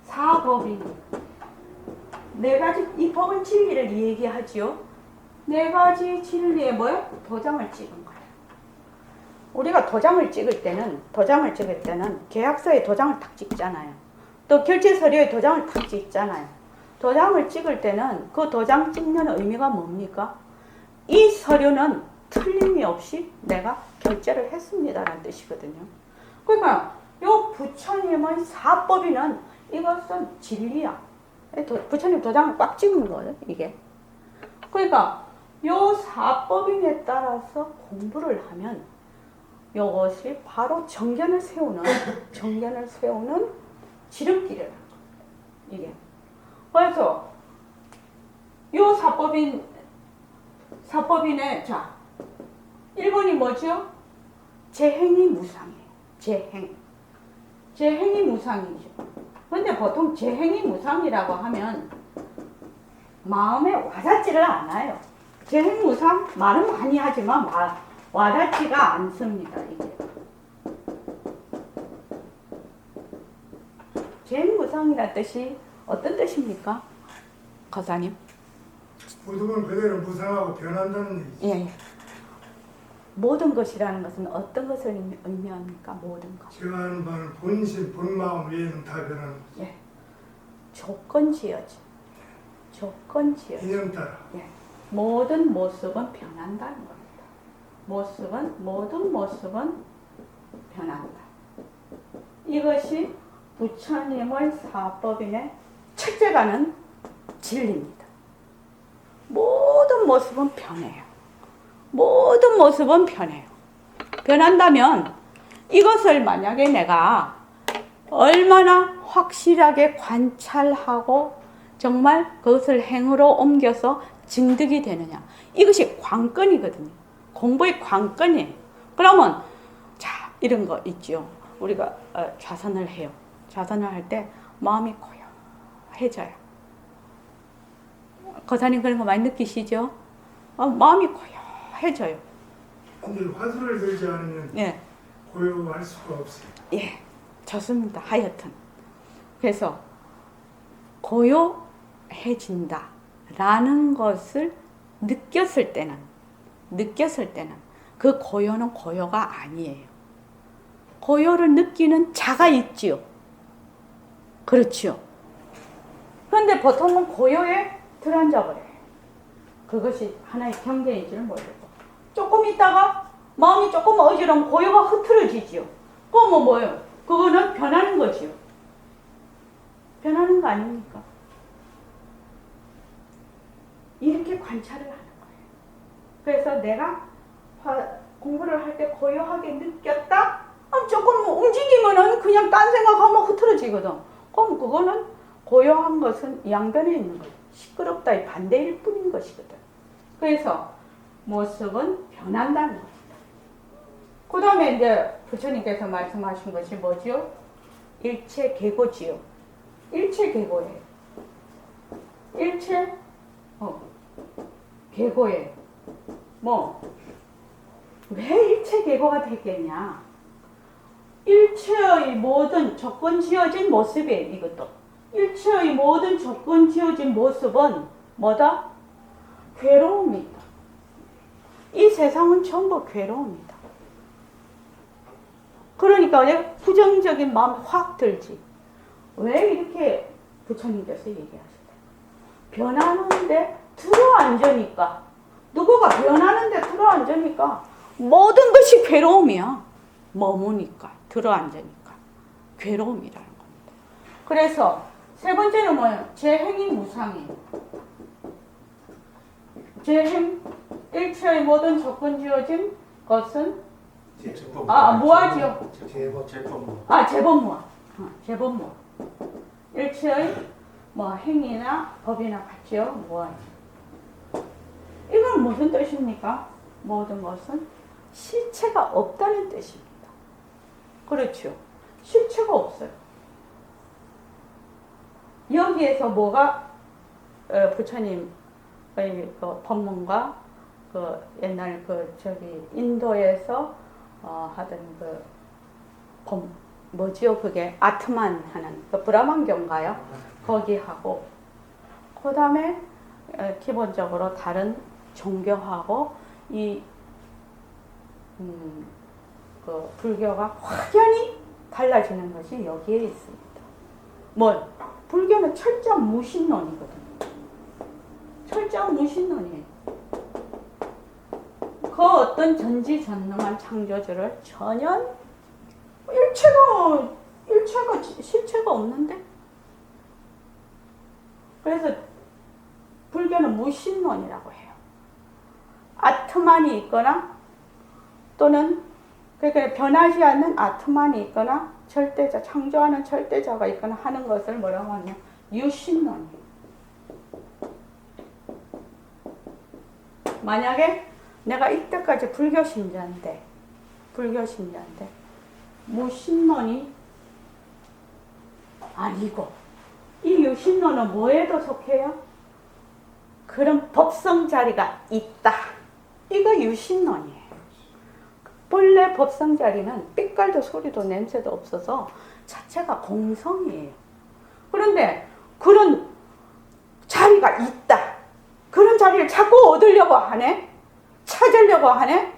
사법인. 네 가지 이 법은 진리를 얘기하지요. 네 가지 진리에 뭐야? 도장을 찍은 거예요. 우리가 도장을 찍을 때는 계약서에 도장을 탁 찍잖아요. 또 결제 서류에 도장을 탁 찍잖아요. 도장을 찍을 때는 그 도장 찍는 의미가 뭡니까? 이 서류는 틀림이 없이 내가 결제를 했습니다라는 뜻이거든요. 그러니까 이 부처님의 사법이는 이것은 진리야. 부처님 도장을 꽉 찍은 거예요, 이게. 그러니까 요 사법인에 따라서 공부를 하면 요것이 바로 정견을 세우는 지름길이라는 거예요. 이게. 그래서 요 사법인의 자 1번이 뭐죠? 재행이 무상이에요. 재행이 무상이죠. 근데 보통 재행이 무상이라고 하면 마음에 와닿지를 않아요. 재행 무상 말은 많이 하지만 와닿지가 않습니다. 이게. 재행 무상이라는 뜻이 어떤 뜻입니까? 거사님? 모든 건 그대로 무상하고 변한다는 얘기죠. 예. 모든 것이라는 것은 어떤 것을 의미합니까? 모든 것. 제가 하는 바는 본심, 본마음 외에는 다 변하는 거죠. 예. 조건지어지. 인연 따라. 예. 모든 모습은 변한다는 겁니다. 모든 모습은 변한다. 이것이 부처님의 사법인의 첫째가는 진리입니다. 모든 모습은 변해요. 모든 모습은 변해요. 변한다면 이것을 만약에 내가 얼마나 확실하게 관찰하고 정말 그것을 행으로 옮겨서 증득이 되느냐. 이것이 관건이거든요. 공부의 관건이에요. 그러면 자 이런 거 있죠. 우리가 좌선을 해요. 좌선을 할 때 마음이 고요해져요. 거사님 그런 거 많이 느끼시죠? 마음이 고요해져요. 근데 화두를 들지 않으면 예. 고요할 수가 없어요. 예, 좋습니다. 하여튼. 그래서 고요해진다 라는 것을 느꼈을 때는 그 고요는 고요가 아니에요. 고요를 느끼는 자가 있지요. 그렇지요. 그런데 보통은 고요에 들어앉아버려요. 그것이 하나의 경계인 줄을 모르고 조금 있다가 마음이 조금 어지러면 고요가 흐트러지지요. 그건 뭐예요? 그거는 변하는 거지요. 변하는 거 아닙니까? 이렇게 관찰을 하는 거예요. 그래서 내가 공부를 할 때 고요하게 느꼈다? 조금 움직이면은 그냥 딴 생각하면 흐트러지거든. 그럼 그거는 고요한 것은 양변에 있는 거예요. 시끄럽다의 반대일 뿐인 것이거든. 그래서 모습은 변한다는 겁니다. 그 다음에 이제 부처님께서 말씀하신 것이 뭐지요? 일체계고지요. 일체계고예요. 계고예요. 왜 일체계고가 됐겠냐? 일체의 모든 조건 지어진 모습이에요. 이것도. 일체의 모든 조건 지어진 모습은 뭐다? 괴로움이다. 이 세상은 전부 괴로움이다. 그러니까 왜 부정적인 마음이 확 들지? 왜 이렇게 부처님께서 얘기하시대? 변하는데 들어앉으니까 누구가 변하는데 들어앉으니까 모든 것이 괴로움이야. 머무니까 들어앉으니까 괴로움이라는 겁니다. 그래서 세 번째는 뭐예요? 재행이 무상이에요. 재행, 일체의 모든 조건 지어진 것은 무아지요. 재법무아. 재법무아. 일체의 행위나 법이나 같이요. 무아지. 이건 무슨 뜻입니까? 모든 것은 실체가 없다는 뜻입니다. 그렇죠. 실체가 없어요. 여기에서 뭐가 부처님의 그 법문과 그 옛날 인도에서 하던 뭐지요? 그게 아트만 하는 그 브라만경가요? 거기하고 그 다음에 기본적으로 다른 종교하고 그 불교가 확연히 달라지는 것이 여기에 있습니다. 불교는 철저한 무신론이거든요. 철저한 무신론이에요. 그 어떤 전지전능한 창조주를 전혀 실체가 없는데? 그래서 불교는 무신론이라고 해요. 아트만이 있거나 또는 그러니까 변하지 않는 아트만이 있거나 절대자, 창조하는 절대자가 있거나 하는 것을 뭐라고 하냐? 유신론. 만약에 내가 이때까지 불교 신자인데 무신론이 아니고 이 유신론은 뭐에도 속해요? 그런 법성 자리가 있다. 이거 유신론이에요. 본래 법성 자리는 빛깔도 소리도 냄새도 없어서 자체가 공성이에요. 그런데 그런 자리가 있다. 그런 자리를 자꾸 얻으려고 하네? 찾으려고 하네?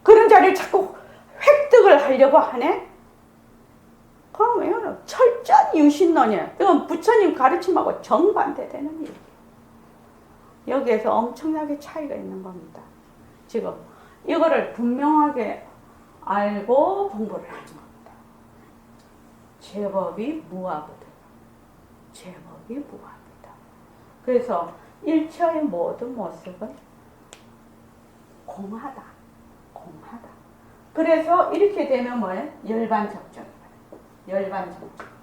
그런 자리를 자꾸 획득을 하려고 하네? 그럼 이거는 철저한 유신론이에요. 이건 부처님 가르침하고 정반대되는 일이에요. 여기에서 엄청나게 차이가 있는 겁니다. 지금 이거를 분명하게 알고 공부를 하는 겁니다. 제법이 무하거든. 제법이 무합니다. 그래서 일체의 모든 모습은 공하다. 공하다. 그래서 이렇게 되면 뭐예요? 열반적정이에요. 열반적정.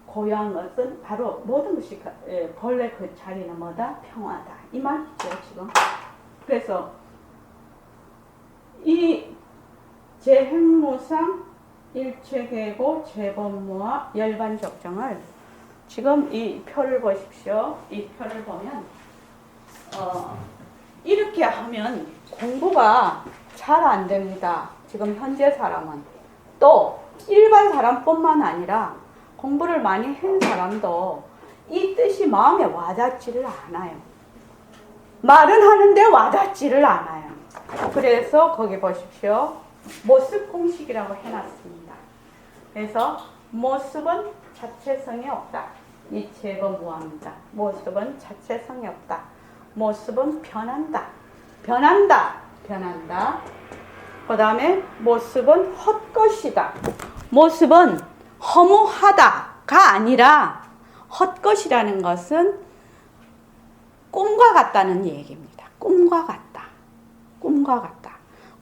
고요한 것은 바로 모든 것이 본래 그 자리는 뭐다? 평화다. 이 말이죠, 지금. 그래서 이 제행무상 일체계고 제법무와 열반적정을 지금 이 표를 보십시오. 이 표를 보면 이렇게 하면 공부가 잘 안 됩니다. 지금 현재 사람은. 또 일반 사람뿐만 아니라 공부를 많이 한 사람도 이 뜻이 마음에 와닿지를 않아요. 말은 하는데 와닿지를 않아요. 그래서 거기 보십시오. 모습 공식이라고 해놨습니다. 그래서 모습은 자체성이 없다. 이체가 무합니다. 모습은 자체성이 없다. 모습은 변한다. 변한다. 그 다음에 모습은 헛것이다. 모습은 허무하다가 아니라 헛것이라는 것은 꿈과 같다는 얘기입니다. 꿈과 같다. 꿈과 같다.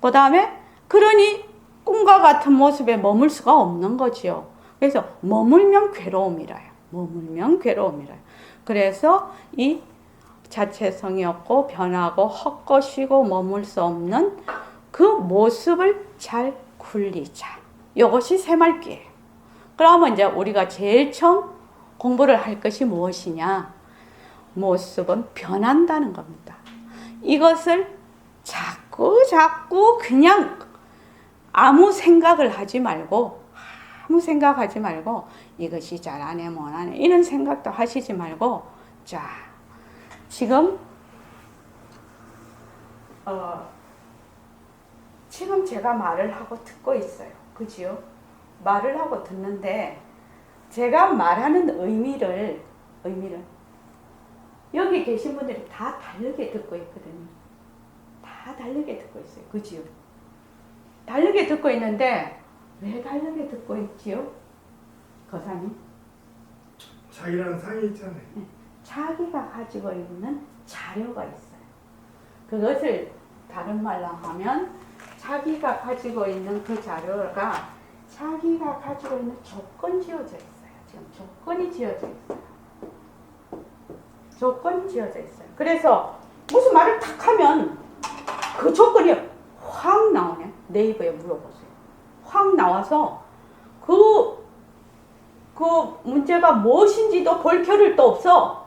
그 다음에 그러니 꿈과 같은 모습에 머물 수가 없는 거지요. 그래서 머물면 괴로움이라요. 머물면 괴로움이라요. 그래서 이 자체성이 없고 변하고 헛것이고 머물 수 없는 그 모습을 잘 굴리자. 이것이 새말기예요. 그러면 이제 우리가 제일 처음 공부를 할 것이 무엇이냐? 모습은 변한다는 겁니다. 이것을 자꾸 그냥 아무 생각을 하지 말고 이것이 잘하네 못하네 이런 생각도 하시지 말고 자 지금 제가 말을 하고 듣고 있어요. 그지요? 말을 하고 듣는데 제가 말하는 의미를 여기 계신 분들이 다 다르게 듣고 있거든요. 다 다르게 듣고 있어요. 그지요? 다르게 듣고 있는데 왜 다르게 듣고 있지요? 거사님? 자기라는 상이 있잖아요. 자기가 가지고 있는 자료가 있어요. 그것을 다른 말로 하면 자기가 가지고 있는 그 자료가 자기가 가지고 있는 조건이 지어져 있어요. 지금 조건이 지어져 있어요. 조건이 지어져 있어요. 그래서 무슨 말을 탁 하면 그 조건이 확 나오네. 네이버에 물어보세요. 확 나와서 그 문제가 무엇인지도 볼 겨를도 없어.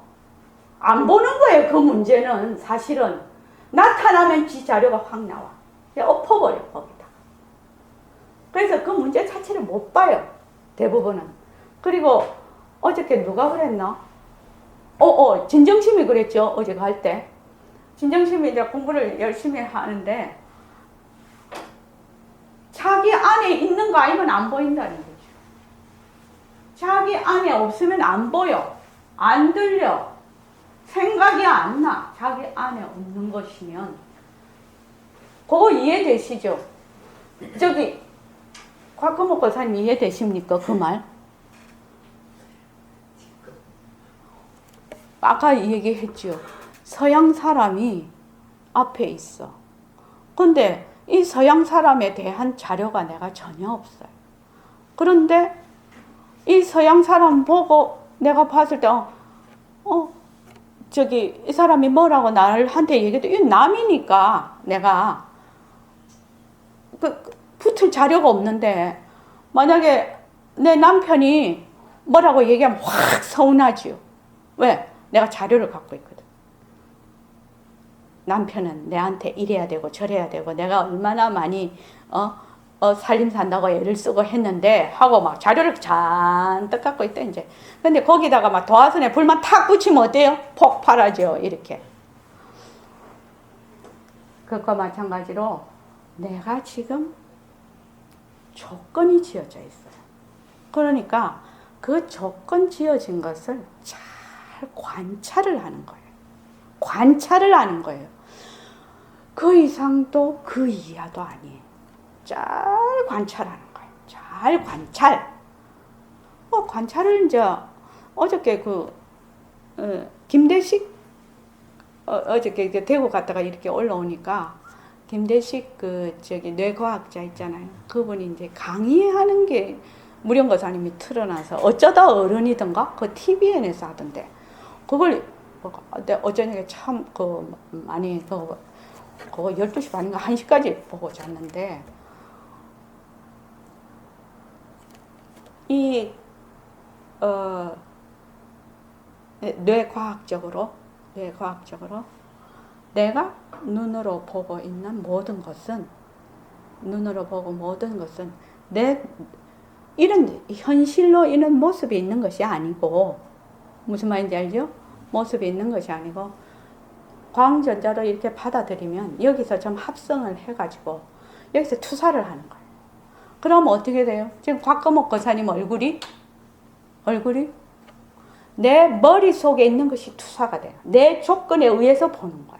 안 보는 거예요. 그 문제는 사실은 나타나면 지 자료가 확 나와. 엎어버려 거기다. 그래서 그 문제 자체를 못 봐요. 대부분은. 그리고 어저께 누가 그랬나? 진정심이 그랬죠. 어제 갈 때. 진정심이 이제 공부를 열심히 하는데 자기 안에 있는 거 아니면 안 보인다는 거죠. 자기 안에 없으면 안 보여. 안 들려. 생각이 안 나. 자기 안에 없는 것이면. 그거 이해되시죠? 저기 곽금옥 권사님 이해되십니까? 그 말? 아까 얘기했죠. 서양 사람이 앞에 있어. 근데 이 서양 사람에 대한 자료가 내가 전혀 없어요. 그런데 이 서양 사람 보고 내가 봤을 때 저기 이 사람이 뭐라고 나한테 얘기해도 이 남이니까 내가 붙을 자료가 없는데 만약에 내 남편이 뭐라고 얘기하면 확 서운하지요. 왜? 내가 자료를 갖고 있거든. 남편은 내한테 이래야 되고 저래야 되고 내가 얼마나 많이 살림 산다고 애를 쓰고 했는데 하고 막 자료를 잔뜩 갖고 있대 이제. 근데 거기다가 막 도화선에 불만 탁 붙이면 어때요? 폭발하죠. 이렇게. 그것과 마찬가지로 내가 지금 조건이 지어져 있어요. 그러니까 그 조건 지어진 것을 잘 관찰을 하는 거예요. 관찰을 하는 거예요. 그 이상도 그 이하도 아니에요. 잘 관찰하는 거예요. 잘 관찰. 관찰을 이제 어저께 김대식 어저께 대구 갔다가 이렇게 올라오니까 김대식 뇌과학자 있잖아요. 그분이 이제 강의하는 게 무령거사님이 틀어놔서 어쩌다 어른이던가 그 TVN에서 하던데 그걸 어저녁에 참 많이 그거 12시 반인가 1시까지 보고 잤는데 이 뇌과학적으로 내가 눈으로 보고 있는 모든 것은 내 이런 현실로 이런 모습이 있는 것이 아니고 무슨 말인지 알죠? 모습이 있는 것이 아니고 광전자로 이렇게 받아들이면 여기서 좀 합성을 해가지고 여기서 투사를 하는 거예요. 그러면 어떻게 돼요? 지금 곽거목 거사님 얼굴이 내 머릿속에 있는 것이 투사가 돼요. 내 조건에 의해서 보는 거예요.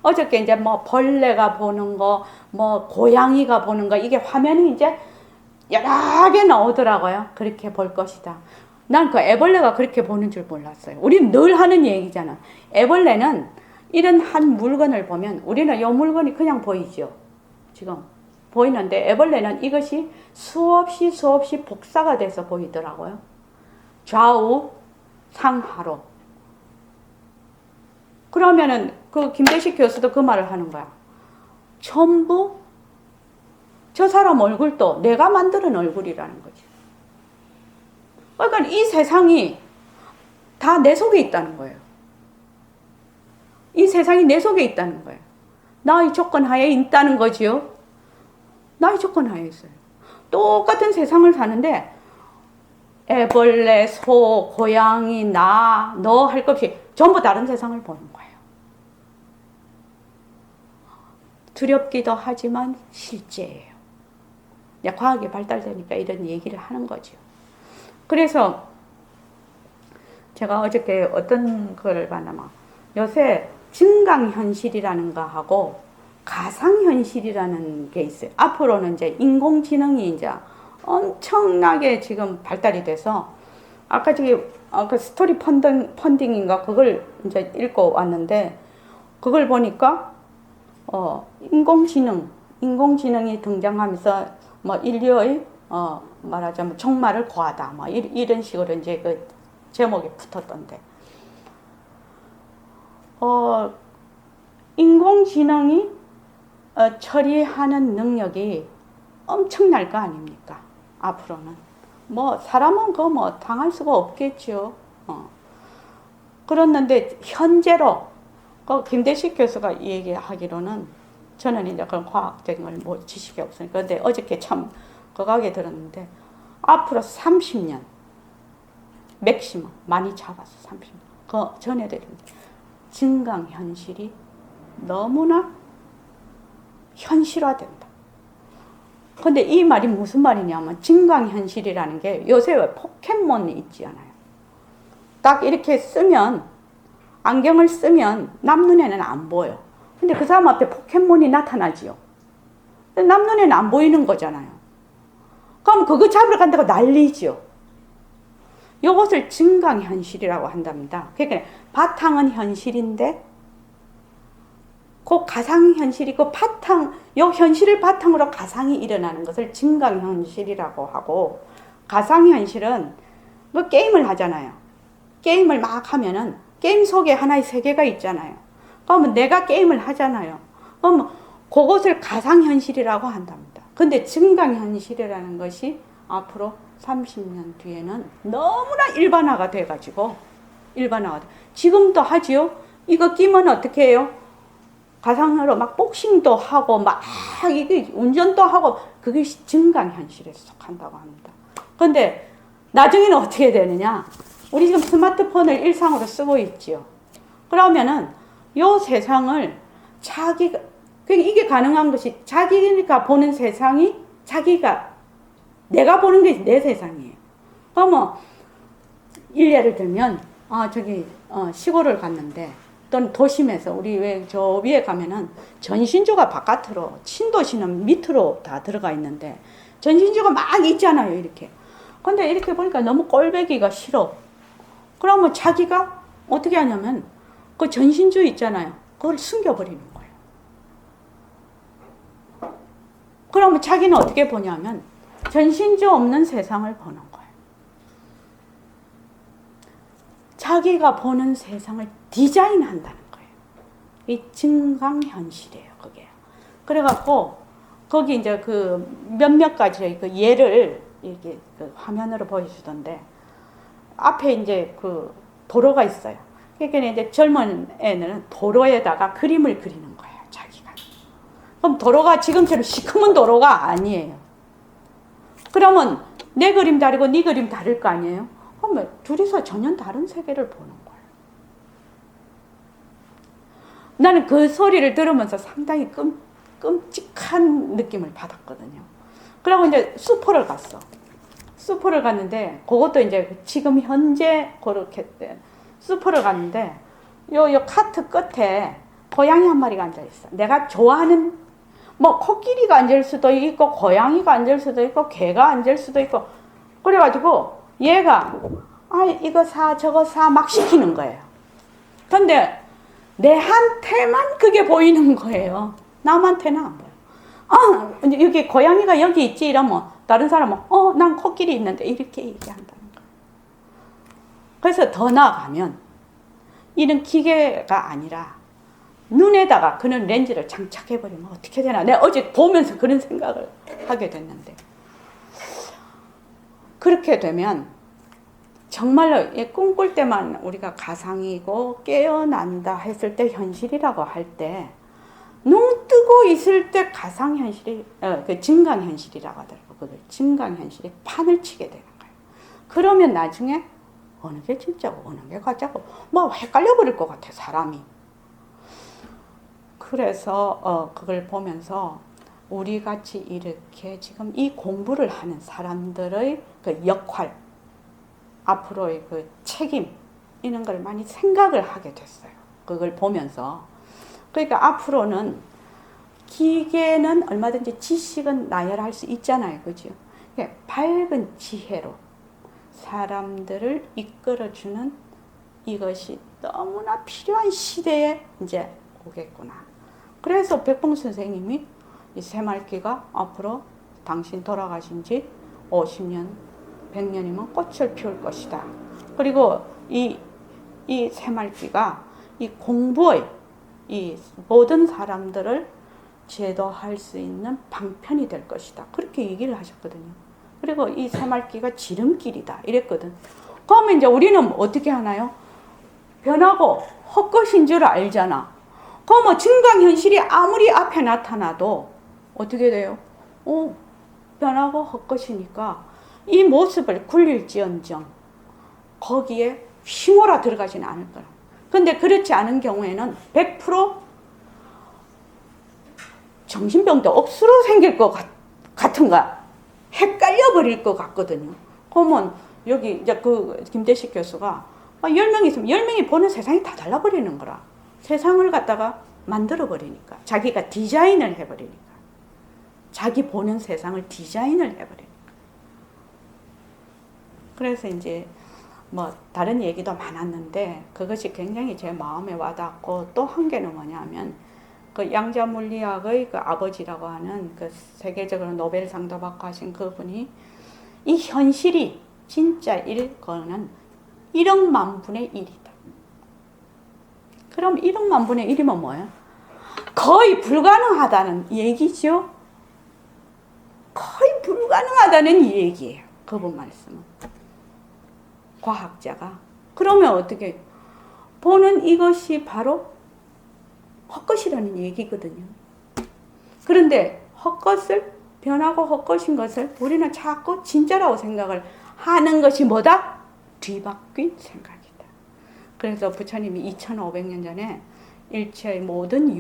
어저께 이제 뭐 벌레가 보는 거, 뭐 고양이가 보는 거, 이게 화면이 이제 여러 개 나오더라고요. 그렇게 볼 것이다. 난 그 애벌레가 그렇게 보는 줄 몰랐어요. 우리는 늘 하는 얘기잖아. 애벌레는 이런 한 물건을 보면 우리는 이 물건이 그냥 보이죠. 지금 보이는데 애벌레는 이것이 수없이 복사가 돼서 보이더라고요. 좌우 상하로. 그러면은 그 김대식 교수도 그 말을 하는 거야. 전부 저 사람 얼굴도 내가 만드는 얼굴이라는 거지. 그러니까 이 세상이 다 내 속에 있다는 거예요. 이 세상이 내 속에 있다는 거예요. 나의 조건 하에 있다는 거지요. 나의 조건 하에 있어요. 똑같은 세상을 사는데 애벌레, 소, 고양이, 나, 너 할 것 없이 전부 다른 세상을 보는 거예요. 두렵기도 하지만 실제예요. 과학이 발달되니까 이런 얘기를 하는 거죠. 그래서 제가 어저께 어떤 거를 봤냐면 요새 증강현실이라는 거 하고 가상현실이라는 게 있어요. 앞으로는 이제 인공지능이 이제 엄청나게 지금 발달이 돼서 아까 그 스토리 펀딩인가 그걸 이제 읽고 왔는데 그걸 보니까 인공지능이 등장하면서 뭐 인류의 말하자면 종말을 고하다 뭐 이런 식으로 이제 그 제목이 붙었던데 인공지능이 처리하는 능력이 엄청날 거 아닙니까? 앞으로는 뭐 사람은 그거 뭐 당할 수가 없겠죠. 그렇는데 현재로 그 김대식 교수가 얘기하기로는 저는 이제 그런 과학적인 걸 뭐 지식이 없으니까 근데 어저께 참 거각에 들었는데 앞으로 30년 맥시멈 많이 잡았어. 30년 그 전에도 증강현실이 너무나 현실화된다. 근데 이 말이 무슨 말이냐면 증강현실이라는 게 요새 왜 포켓몬이 있지 않아요. 딱 이렇게 쓰면 안경을 쓰면 남 눈에는 안 보여. 근데 그 사람 앞에 포켓몬이 나타나지요. 남 눈에는 안 보이는 거잖아요. 그럼 그거 잡으러 간다고 난리지요. 요것을 증강현실이라고 한답니다. 그러니까 바탕은 현실인데 그 가상현실이고 요 현실을 바탕으로 가상이 일어나는 것을 증강현실이라고 하고, 가상현실은 뭐 게임을 하잖아요. 게임을 막 하면은 게임 속에 하나의 세계가 있잖아요. 그러면 내가 게임을 하잖아요. 그러면 그것을 가상현실이라고 한답니다. 근데 증강현실이라는 것이 앞으로 30년 뒤에는 너무나 일반화가 돼가지고, 지금도 하지요. 이거 끼면 어떻게 해요? 가상으로 막 복싱도 하고 막 이게 운전도 하고, 그게 증강현실에 속한다고 합니다. 근데 나중에는 어떻게 되느냐? 우리 지금 스마트폰을 일상으로 쓰고 있지요. 그러면은 요 세상을 자기가, 이게 가능한 것이 자기가 보는 세상이 내가 보는 게 내 세상이에요. 그러면 일례를 들면 시골을 갔는데, 또는 도심에서 우리 왜 저 위에 가면은 전신주가 바깥으로, 신도시는 밑으로 다 들어가 있는데 전신주가 막 있잖아요, 이렇게. 근데 이렇게 보니까 너무 꼴배기가 싫어. 그러면 자기가 어떻게 하냐면 그 전신주 있잖아요, 그걸 숨겨버리는 거예요. 그러면 자기는 어떻게 보냐면 전신주 없는 세상을 보는 거예요. 자기가 보는 세상을 디자인한다는 거예요. 이 증강현실이에요, 그게. 그래갖고, 거기 이제 그 몇몇 가지 그 예를 이렇게 그 화면으로 보여주던데, 앞에 이제 그 도로가 있어요. 그러니까 이제 젊은 애는 도로에다가 그림을 그리는 거예요, 자기가. 그럼 도로가 지금처럼 시커먼 도로가 아니에요. 그러면 내 그림 다르고 네 그림 다를 거 아니에요? 그러면 둘이서 전혀 다른 세계를 보는 거예요. 나는 그 소리를 들으면서 상당히 끔찍한 느낌을 받았거든요. 그리고 이제 수포를 갔어. 수포를 갔는데, 그것도 이제 지금 현재 그렇게 수포를 갔는데, 요 카트 끝에 고양이 한 마리가 앉아있어. 내가 좋아하는, 뭐, 코끼리가 앉을 수도 있고, 고양이가 앉을 수도 있고, 개가 앉을 수도 있고, 그래가지고, 얘가, 이거 사, 저거 사, 막 시키는 거예요. 근데, 내한테만 그게 보이는 거예요. 남한테는 안 보여. 여기 고양이가 여기 있지, 이러면, 다른 사람은, 난 코끼리 있는데, 이렇게 얘기한다는 거예요. 그래서 더 나아가면, 이런 기계가 아니라, 눈에다가 그런 렌즈를 장착해버리면 어떻게 되나. 내가 어제 보면서 그런 생각을 하게 됐는데, 그렇게 되면 정말로 꿈꿀 때만 우리가 가상이고 깨어난다 했을 때 현실이라고 할 때, 눈 뜨고 있을 때 가상현실이, 그 증강현실이라고 하더라고요. 그걸 증강현실이 판을 치게 되는 거예요. 그러면 나중에 어느 게 진짜고 어느 게 가짜고 뭐 헷갈려 버릴 것 같아, 사람이. 그래서 그걸 보면서 우리 같이 이렇게 지금 이 공부를 하는 사람들의 그 역할, 앞으로의 그 책임, 이런 걸 많이 생각을 하게 됐어요. 그걸 보면서. 그러니까 앞으로는 기계는 얼마든지 지식은 나열할 수 있잖아요, 그죠? 밝은 지혜로 사람들을 이끌어주는 이것이 너무나 필요한 시대에 이제 오겠구나. 그래서 백봉 선생님이 이 새말기가 앞으로 당신 돌아가신 지 50년, 100년이면 꽃을 피울 것이다. 그리고 이 새말기가 이 공부의 이 모든 사람들을 제도할 수 있는 방편이 될 것이다. 그렇게 얘기를 하셨거든요. 그리고 이 새말기가 지름길이다. 이랬거든. 그러면 이제 우리는 어떻게 하나요? 변하고 헛것인 줄 알잖아. 그러면 증강현실이 아무리 앞에 나타나도 어떻게 돼요? 변하고 헛것이니까 이 모습을 굴릴지언정 거기에 휘몰아 들어가지는 않을 거라. 근데 그렇지 않은 경우에는 100% 정신병도 억수로 생길 것 같은가, 헷갈려 버릴 것 같거든요. 그러면 여기 이제 그 김대식 교수가 10명이 있으면 10명이 보는 세상이 다 달라버리는 거라. 세상을 갖다가 만들어 버리니까, 자기가 디자인을 해버리니까, 자기 보는 세상을 디자인을 해버리니까. 그래서 이제 뭐 다른 얘기도 많았는데 그것이 굉장히 제 마음에 와닿고 또 한 개는 뭐냐면 그 양자 물리학의 그 아버지라고 하는 그 세계적으로 노벨상도 받고 하신 그분이 이 현실이 진짜일 거는 1억만 분의 1이다. 그럼 1억만 분의 1이면 뭐예요? 거의 불가능하다는 얘기죠. 거의 불가능하다는 얘기예요. 그분 말씀은. 과학자가. 그러면 어떻게 보는 이것이 바로 헛것이라는 얘기거든요. 그런데 헛것을 변하고 헛것인 것을 우리는 자꾸 진짜라고 생각을 하는 것이 뭐다? 뒤바뀐 생각이다. 그래서 부처님이 2500년 전에 일체의 모든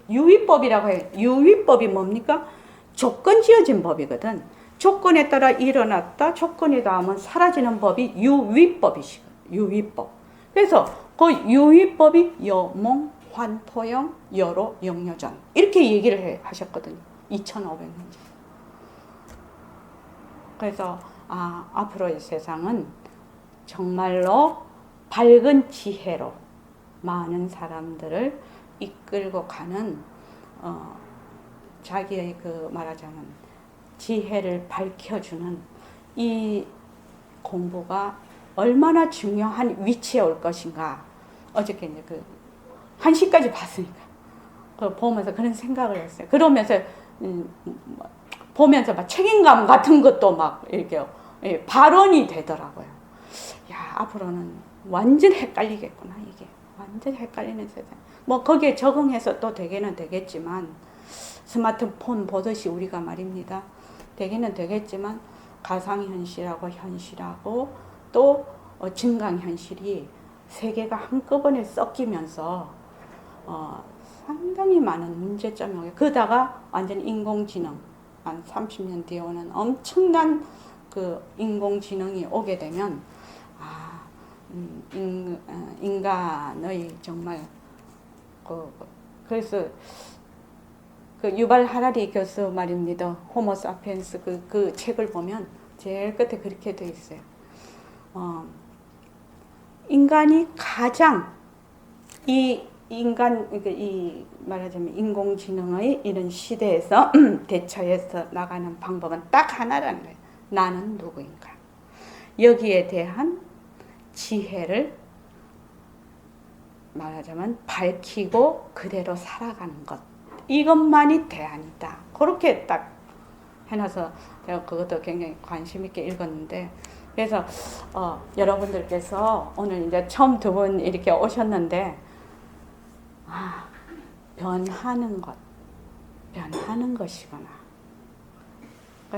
유의법이라고 해요. 유의법이 뭡니까? 조건 지어진 법이거든. 조건에 따라 일어났다, 조건이 닿으면 사라지는 법이 유의법이시거든. 유의법. 그래서 그 유의법이 여몽, 환포영, 여로, 영여전 이렇게 얘기를 하셨거든요. 2500년 전. 그래서 앞으로의 세상은 정말로 밝은 지혜로 많은 사람들을 이끌고 가는 자기의 그 말하자면 지혜를 밝혀주는 이 공부가 얼마나 중요한 위치에 올 것인가. 어저께 이제 그 1시까지 봤으니까 그걸 보면서 그런 생각을 했어요. 그러면서 보면서 막 책임감 같은 것도 막 이렇게 발언이 되더라고요. 야, 앞으로는 완전 헷갈리겠구나, 이게. 완전 헷갈리는 세상. 뭐 거기에 적응해서 또 되게는 되겠지만 스마트폰 보듯이 우리가 말입니다. 되게는 되겠지만 가상현실하고 현실하고 또 증강현실이 세 개가 한꺼번에 섞이면서 상당히 많은 문제점이 오게. 그러다가 완전 인공지능 한 30년 뒤에 오는 엄청난 그 인공지능이 오게 되면 인간의 정말 그래서 그 유발 하라리 교수 말입니다. 호모 사피엔스 그 책을 보면 제일 끝에 그렇게 되어 있어요. 인간이 가장 이 말하자면 인공지능의 이런 시대에서 대처해서 나가는 방법은 딱 하나라는 거예요. 나는 누구인가. 여기에 대한 지혜를 말하자면 밝히고 그대로 살아가는 것. 이것만이 대안이다. 그렇게 딱 해놔서 제가 그것도 굉장히 관심 있게 읽었는데, 그래서 여러분들께서 오늘 이제 처음 두 분 이렇게 오셨는데, 변하는 것이구나.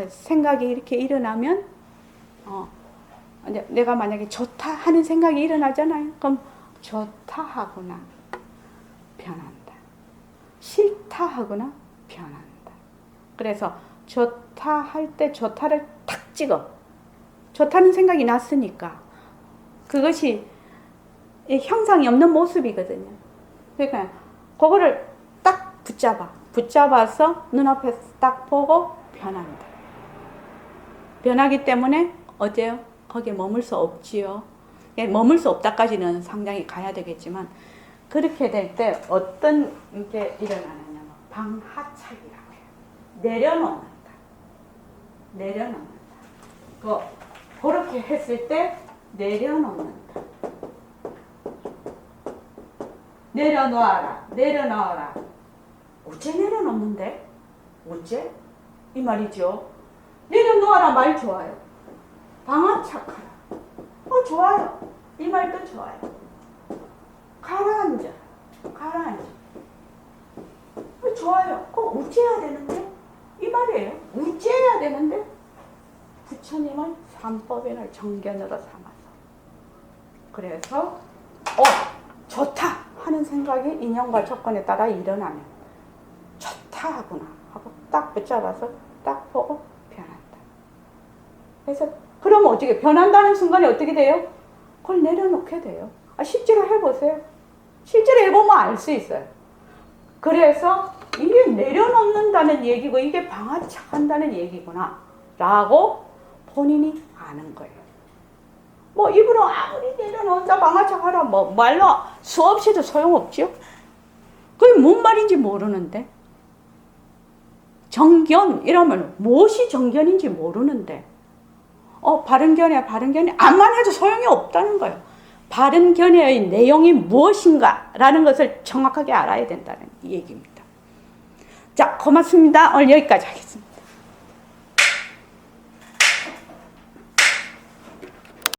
생각이 이렇게 일어나면, 내가 만약에 좋다 하는 생각이 일어나잖아요. 그럼 좋다 하구나. 변한다. 싫다 하구나. 변한다. 그래서 좋다 할 때 좋다를 탁 찍어. 좋다는 생각이 났으니까. 그것이 형상이 없는 모습이거든요. 그러니까 그거를 딱 붙잡아서 눈앞에서 딱 보고 변한다. 변하기 때문에 어때요? 거기에 머물 수 없지요. 머물 수 없다까지는 상당히 가야 되겠지만, 그렇게 될 때 어떤 게 일어나느냐면 방하착이라고 해요. 내려놓는다. 그렇게 했을 때 내려놓는다. 내려놓아라. 어째 내려놓는데? 어째? 이 말이죠. 내려놓아라 말 좋아요. 방하착하라. 좋아요. 이 말도 좋아요. 가라앉아. 좋아요. 꼭 우째해야 되는데? 이 말이에요. 우째해야 되는데? 부처님은 삼법인을 정견으로 삼아서. 그래서 좋다 하는 생각이 인연과 조건에 따라 일어나면 좋다 하구나 하고 딱 붙잡아서 딱 보고 변한다. 그래서 그럼 어떻게 변한다는 순간에 어떻게 돼요? 그걸 내려놓게 돼요. 실제로 해보세요. 실제로 해보면 알 수 있어요. 그래서 이게 내려놓는다는 얘기고 이게 방하착한다는 얘기구나 라고 본인이 아는 거예요. 뭐 입으로 아무리 내려놓자 방아착 하라 뭐 말로 수없이도 소용없죠. 그게 뭔 말인지 모르는데 정견 이러면 무엇이 정견인지 모르는데 바른견해 암만 해도 소용이 없다는 거예요. 바른견해의 내용이 무엇인가라는 것을 정확하게 알아야 된다는 얘기입니다. 자, 고맙습니다. 오늘 여기까지 하겠습니다.